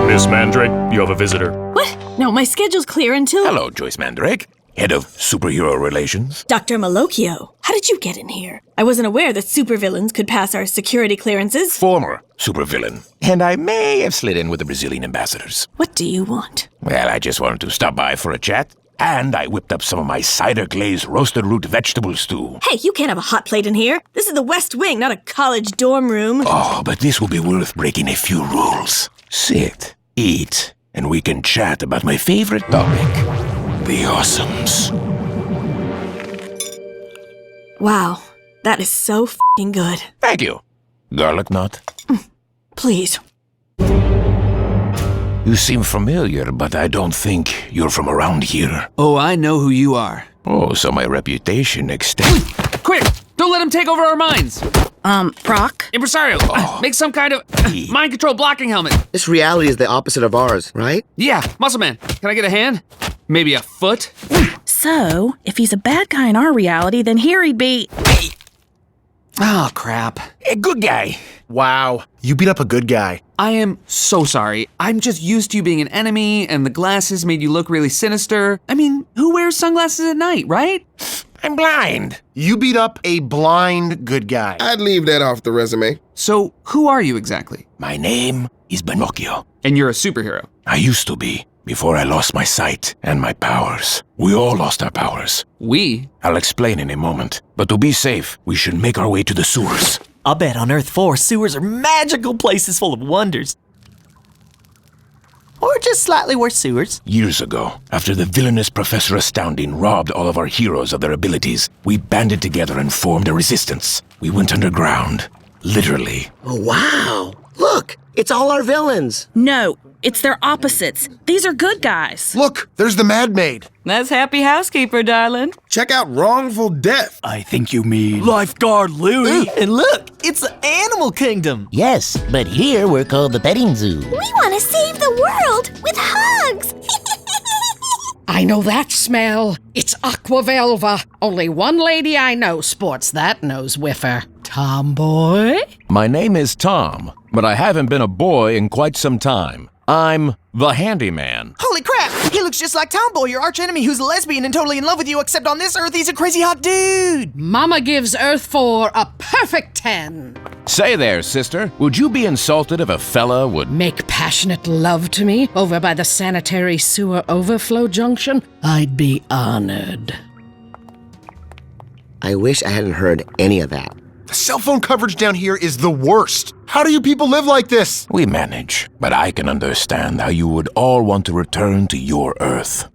Miss Mandrake, you have a visitor. What? No, my schedule's clear until... Hello, Joyce Mandrake, head of superhero relations. Dr. Malocchio, how did you get in here? I wasn't aware that supervillains could pass our security clearances. Former supervillain. And I may have slid in with the Brazilian ambassadors. What do you want? Well, I just wanted to stop by for a chat. And I whipped up some of my cider-glazed roasted root vegetable stew. Hey, you can't have a hot plate in here. This is the West Wing, not a college dorm room. Oh, but this will be worth breaking a few rules. Sit, eat, and we can chat about my favorite topic, the Awesomes. Wow, that is so f***ing good. Thank you. Garlic knot? Please. You seem familiar, but I don't think you're from around here. Oh, I know who you are. Oh, so my reputation extends. Quick! Don't let him take over our minds! Prock? Impresario, make some kind of mind control blocking helmet. This reality is the opposite of ours, right? Yeah, Muscle Man, can I get a hand? Maybe a foot? So, if he's a bad guy in our reality, then here he'd be... Oh, crap. A good guy. Wow, you beat up a good guy. I am so sorry. I'm just used to you being an enemy, and the glasses made you look really sinister. I mean, who wears sunglasses at night, right? I'm blind. You beat up a blind good guy. I'd leave that off the resume. So, who are you exactly? My name is Pinocchio. And you're a superhero? I used to be, before I lost my sight and my powers. We all lost our powers. We? I'll explain in a moment. But to be safe, we should make our way to the sewers. I'll bet on Earth 4, sewers are magical places full of wonders. Or just slightly worse sewers. Years ago, after the villainous Professor Astounding robbed all of our heroes of their abilities, we banded together and formed a resistance. We went underground. Literally. Oh, wow. Look, it's all our villains. No, it's their opposites. These are good guys. Look, there's the Mad Maid. That's Happy Housekeeper, darling. Check out Wrongful Death. I think you mean... Lifeguard Louie. And look, it's the Animal Kingdom. Yes, but here we're called the petting zoo. We want to save the world with hugs. I know that smell. It's Aquavelva. Only one lady I know sports that nose whiffer. Tomboy? My name is Tom, but I haven't been a boy in quite some time. I'm the handyman. Holy crap! He looks just like Tomboy, your archenemy who's a lesbian and totally in love with you, except on this Earth he's a crazy hot dude! Mama gives Earth 4 a perfect 10. Say there, sister, would you be insulted if a fella would... Make passionate love to me over by the sanitary sewer overflow junction? I'd be honored. I wish I hadn't heard any of that. The cell phone coverage down here is the worst. How do you people live like this? We manage, but I can understand how you would all want to return to your Earth.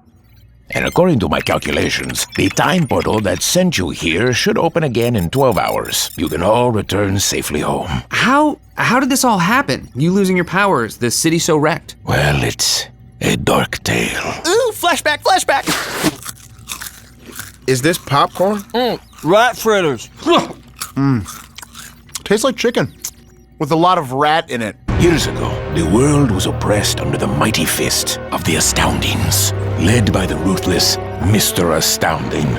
And according to my calculations, the time portal that sent you here should open again in 12 hours. You can all return safely home. How did this all happen? You losing your powers, the city so wrecked? Well, it's a dark tale. Ooh, flashback, flashback! Is this popcorn? Rat fritters. Tastes like chicken, with a lot of rat in it. Years ago, the world was oppressed under the mighty fist of the Astoundings, led by the ruthless Mr. Astounding.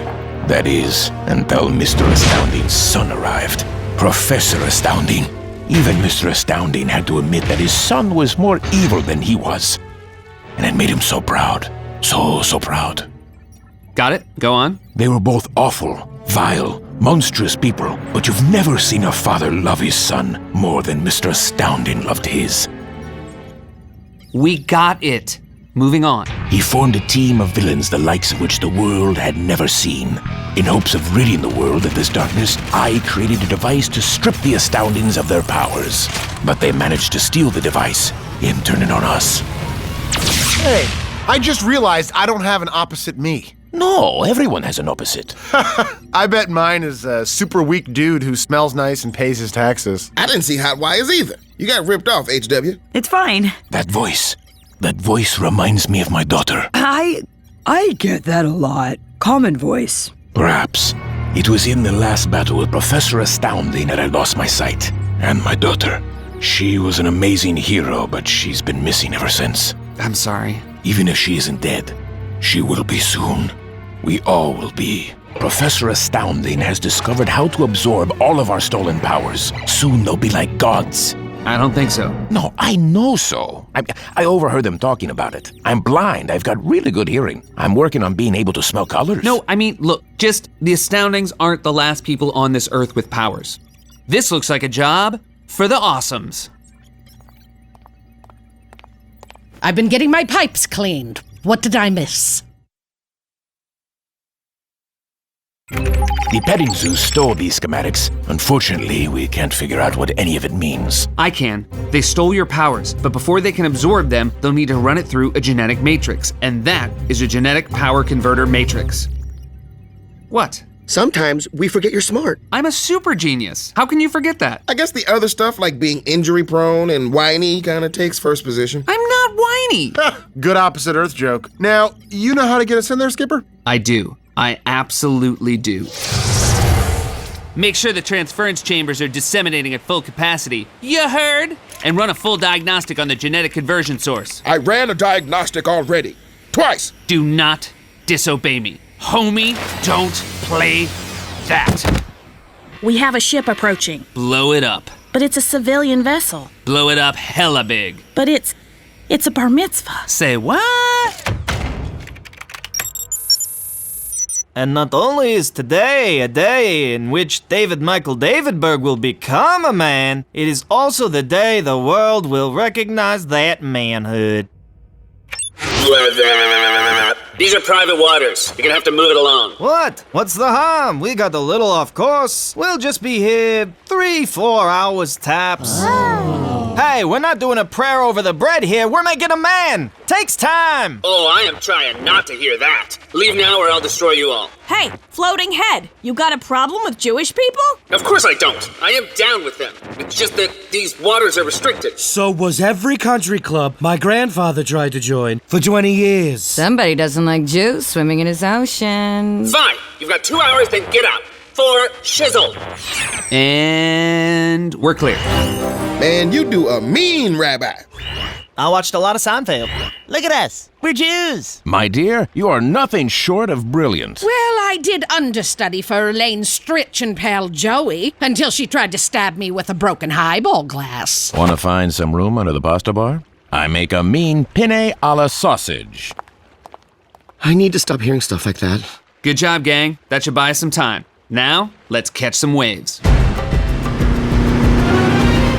That is, until Mr. Astounding's son arrived, Professor Astounding. Even Mr. Astounding had to admit that his son was more evil than he was. and it made him so proud. So proud. Got it? Go on. They were both awful, vile, monstrous people, but you've never seen a father love his son more than Mr. Astounding loved his. We got it. Moving on. He formed a team of villains the likes of which the world had never seen. In hopes of ridding the world of this darkness, I created a device to strip the Astoundings of their powers. But they managed to steal the device in turning on us. Hey, I just realized I don't have an opposite me. No, everyone has an opposite. I bet mine is a super weak dude who smells nice and pays his taxes. I didn't see hot wires either. You got ripped off, HW. It's fine. That voice reminds me of my daughter. I get that a lot. Common voice. Perhaps. It was in the last battle with Professor Astounding that I lost my sight. And my daughter. She was an amazing hero, but she's been missing ever since. I'm sorry. Even if she isn't dead, she will be soon. We all will be. Professor Astounding has discovered how to absorb all of our stolen powers. Soon they'll be like gods. I don't think so. No, I know so. I overheard them talking about it. I'm blind. I've got really good hearing. I'm working on being able to smell colors. No, I mean, look, just the Astoundings aren't the last people on this earth with powers. This looks like a job for the Awesomes. I've been getting my pipes cleaned. What did I miss? The petting zoo stole these schematics. Unfortunately, we can't figure out what any of it means. I can. They stole your powers, but before they can absorb them, they'll need to run it through a genetic matrix, and that is a genetic power converter matrix. What? Sometimes we forget you're smart. I'm a super genius. How can you forget that? I guess the other stuff, like being injury prone and whiny, kind of takes first position. I'm not whiny. Good opposite Earth joke. Now, you know how to get us in there, Skipper? I do. I absolutely do. Make sure the transference chambers are disseminating at full capacity. You heard? And run a full diagnostic on the genetic conversion source. I ran a diagnostic already. Twice. Do not disobey me. Homie, don't play that. We have a ship approaching. Blow it up. But it's a civilian vessel. Blow it up hella big. But it's a bar mitzvah. Say what? And not only is today a day in which David Michael Davidberg will become a man, it is also the day the world will recognize that manhood. These are private waters. You're gonna have to move it along. What? What's the harm? We got a little off course. We'll just be here 3-4 hours tops. Hey, we're not doing a prayer over the bread here. We're making a man. Takes time. Oh, I am trying not to hear that. Leave now or I'll destroy you all. Hey, floating head, you got a problem with Jewish people? Of course I don't. I am down with them. It's just that these waters are restricted. So was every country club my grandfather tried to join for 20 years. Somebody doesn't like Jews swimming in his ocean. Fine. You've got 2 hours, then get out. For shizzle. And we're clear. Man, you do a mean rabbi. I watched a lot of Seinfeld. Look at us. We're Jews. My dear, you are nothing short of brilliant. Well, I did understudy for Elaine Stritch and pal Joey until she tried to stab me with a broken highball glass. Want to find some room under the pasta bar? I make a mean penne alla sausage. I need to stop hearing stuff like that. Good job, gang. That should buy us some time. Now, let's catch some waves.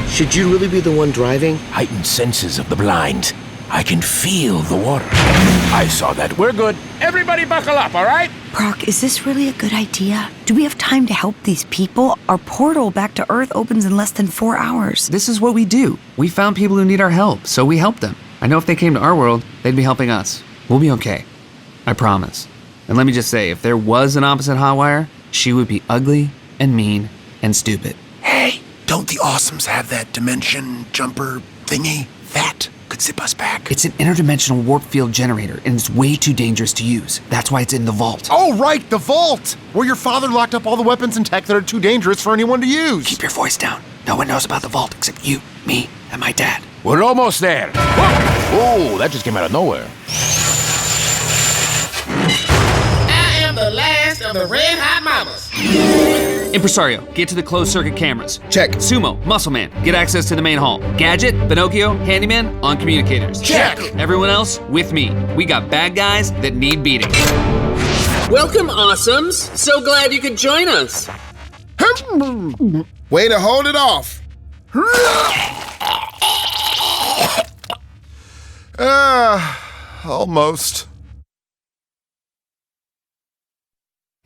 Should you really be the one driving? Heightened senses of the blind. I can feel the water. I saw that. We're good. Everybody buckle up, all right? Prock, is this really a good idea? Do we have time to help these people? Our portal back to Earth opens in less than 4 hours. This is what we do. We found people who need our help, so we help them. I know if they came to our world, they'd be helping us. We'll be okay. I promise. And let me just say, if there was an opposite Hotwire, she would be ugly and mean and stupid. Hey, don't the Awesomes have that dimension jumper thingy? That could zip us back. It's an interdimensional warp field generator, and it's way too dangerous to use. That's why it's in the vault. Oh, right, the vault! Where your father locked up all the weapons and tech that are too dangerous for anyone to use. Keep your voice down. No one knows about the vault except you, me, and my dad. We're almost there. Whoa, that just came out of nowhere. I am the last of the Red Hot Mamas. Impresario, get to the closed-circuit cameras. Check. Sumo, Muscle Man, get access to the main hall. Gadget, Pinocchio, Handyman, on communicators. Check. Everyone else, with me. We got bad guys that need beating. Welcome, Awesomes. So glad you could join us. Way to hold it off. Almost.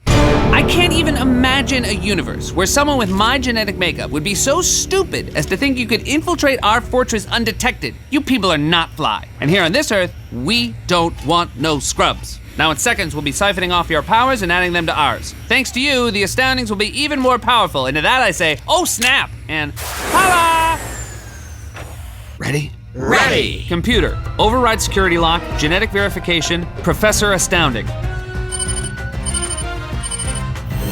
I can't even imagine a universe where someone with my genetic makeup would be so stupid as to think you could infiltrate our fortress undetected. You people are not fly. And here on this Earth, we don't want no scrubs. Now in seconds, we'll be siphoning off your powers and adding them to ours. Thanks to you, the Astoundings will be even more powerful. And to that I say, oh snap, and holla! Ready? Ready! Computer, override security lock, genetic verification, Professor Astounding.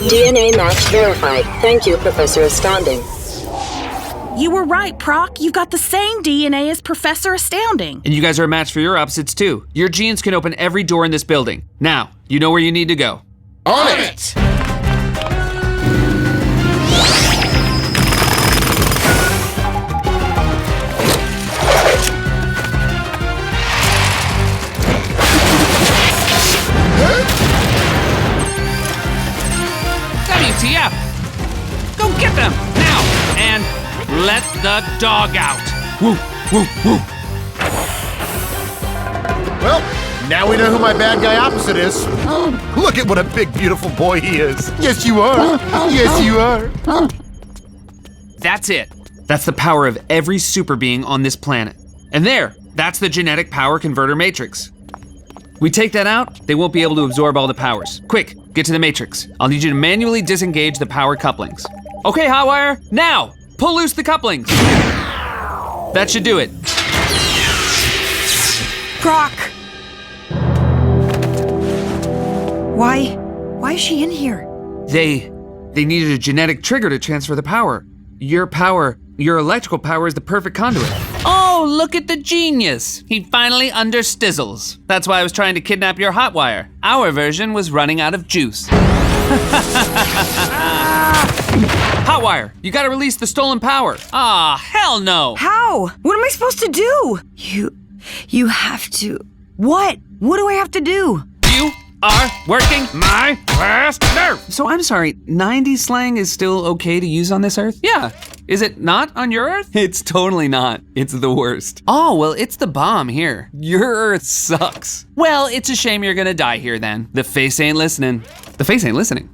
DNA match verified. Thank you, Professor Astounding. You were right, Prock. You've got the same DNA as Professor Astounding. And you guys are a match for your opposites too. Your genes can open every door in this building. Now, you know where you need to go. On it! WTF! Go get them, now! And let the dog out. Woo, woo, woo. Well, now we know who my bad guy opposite is. Look at what a big, beautiful boy he is. Yes, you are. Yes, you are. That's it. That's the power of every super being on this planet. And that's the genetic power converter matrix. We take that out, they won't be able to absorb all the powers. Quick, get to the matrix. I'll need you to manually disengage the power couplings. Okay, Hotwire, now! Pull loose the couplings. That should do it. Prock! Why is she in here? They needed a genetic trigger to transfer the power. Your electrical power is the perfect conduit. Oh, look at the genius. He finally understizzles. That's why I was trying to kidnap your Hotwire. Our version was running out of juice. Hotwire, you gotta release the stolen power. Ah, hell no. How? What am I supposed to do? You have to... What? What do I have to do? You are working my last nerve. So I'm sorry, 90s slang is still okay to use on this Earth? Yeah. Is it not on your Earth? It's totally not. It's the worst. Oh, well, it's the bomb here. Your Earth sucks. Well, it's a shame you're gonna die here then. The face ain't listening. The face ain't listening?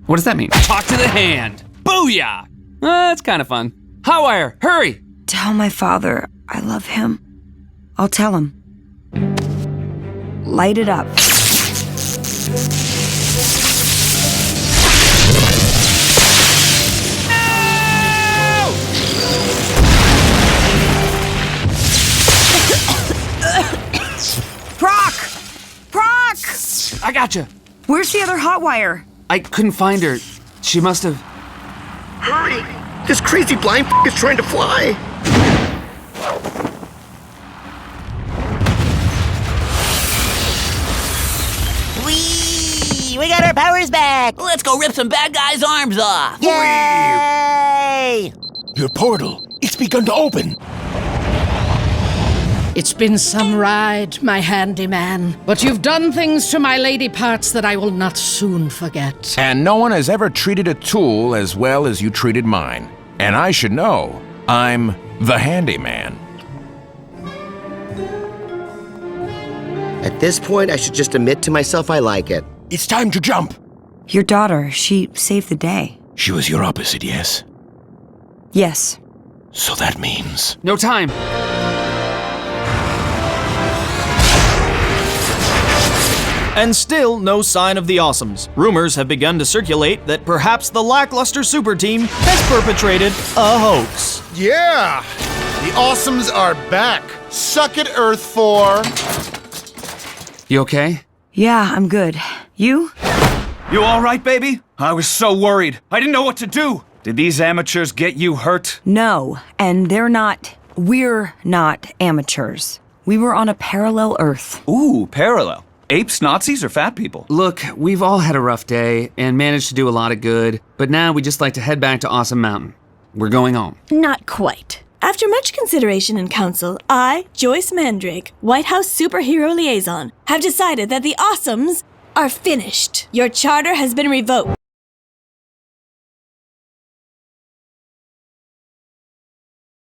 What does that mean? Talk to the hand. Booyah! That's kind of fun. Hotwire, hurry! Tell my father I love him. I'll tell him. Light it up. Prock! Prock! I gotcha. Where's the other Hotwire? I couldn't find her. She must have... Hurry! This crazy blind is trying to fly! Whee! We got our powers back! Let's go rip some bad guys' arms off! Yay! Your portal, it's begun to open. It's been some ride, my handyman, but you've done things to my lady parts that I will not soon forget. And no one has ever treated a tool as well as you treated mine. And I should know, I'm the handyman. At this point, I should just admit to myself I like it. It's time to jump. Your daughter, she saved the day. She was your opposite, yes? Yes. So that means... No time. And still no sign of the Awesomes. Rumors have begun to circulate that perhaps the lackluster super team has perpetrated a hoax. Yeah! The Awesomes are back. Suck it, Earth 4. You okay? Yeah, I'm good. You? You all right, baby? I was so worried. I didn't know what to do. Did these amateurs get you hurt? No, and we're not amateurs. We were on a parallel Earth. Ooh, parallel. Apes, Nazis, or fat people? Look, we've all had a rough day and managed to do a lot of good, but now we just like to head back to Awesome Mountain. We're going home. Not quite. After much consideration and counsel, I, Joyce Mandrake, White House Superhero Liaison, have decided that the Awesomes are finished. Your charter has been revoked.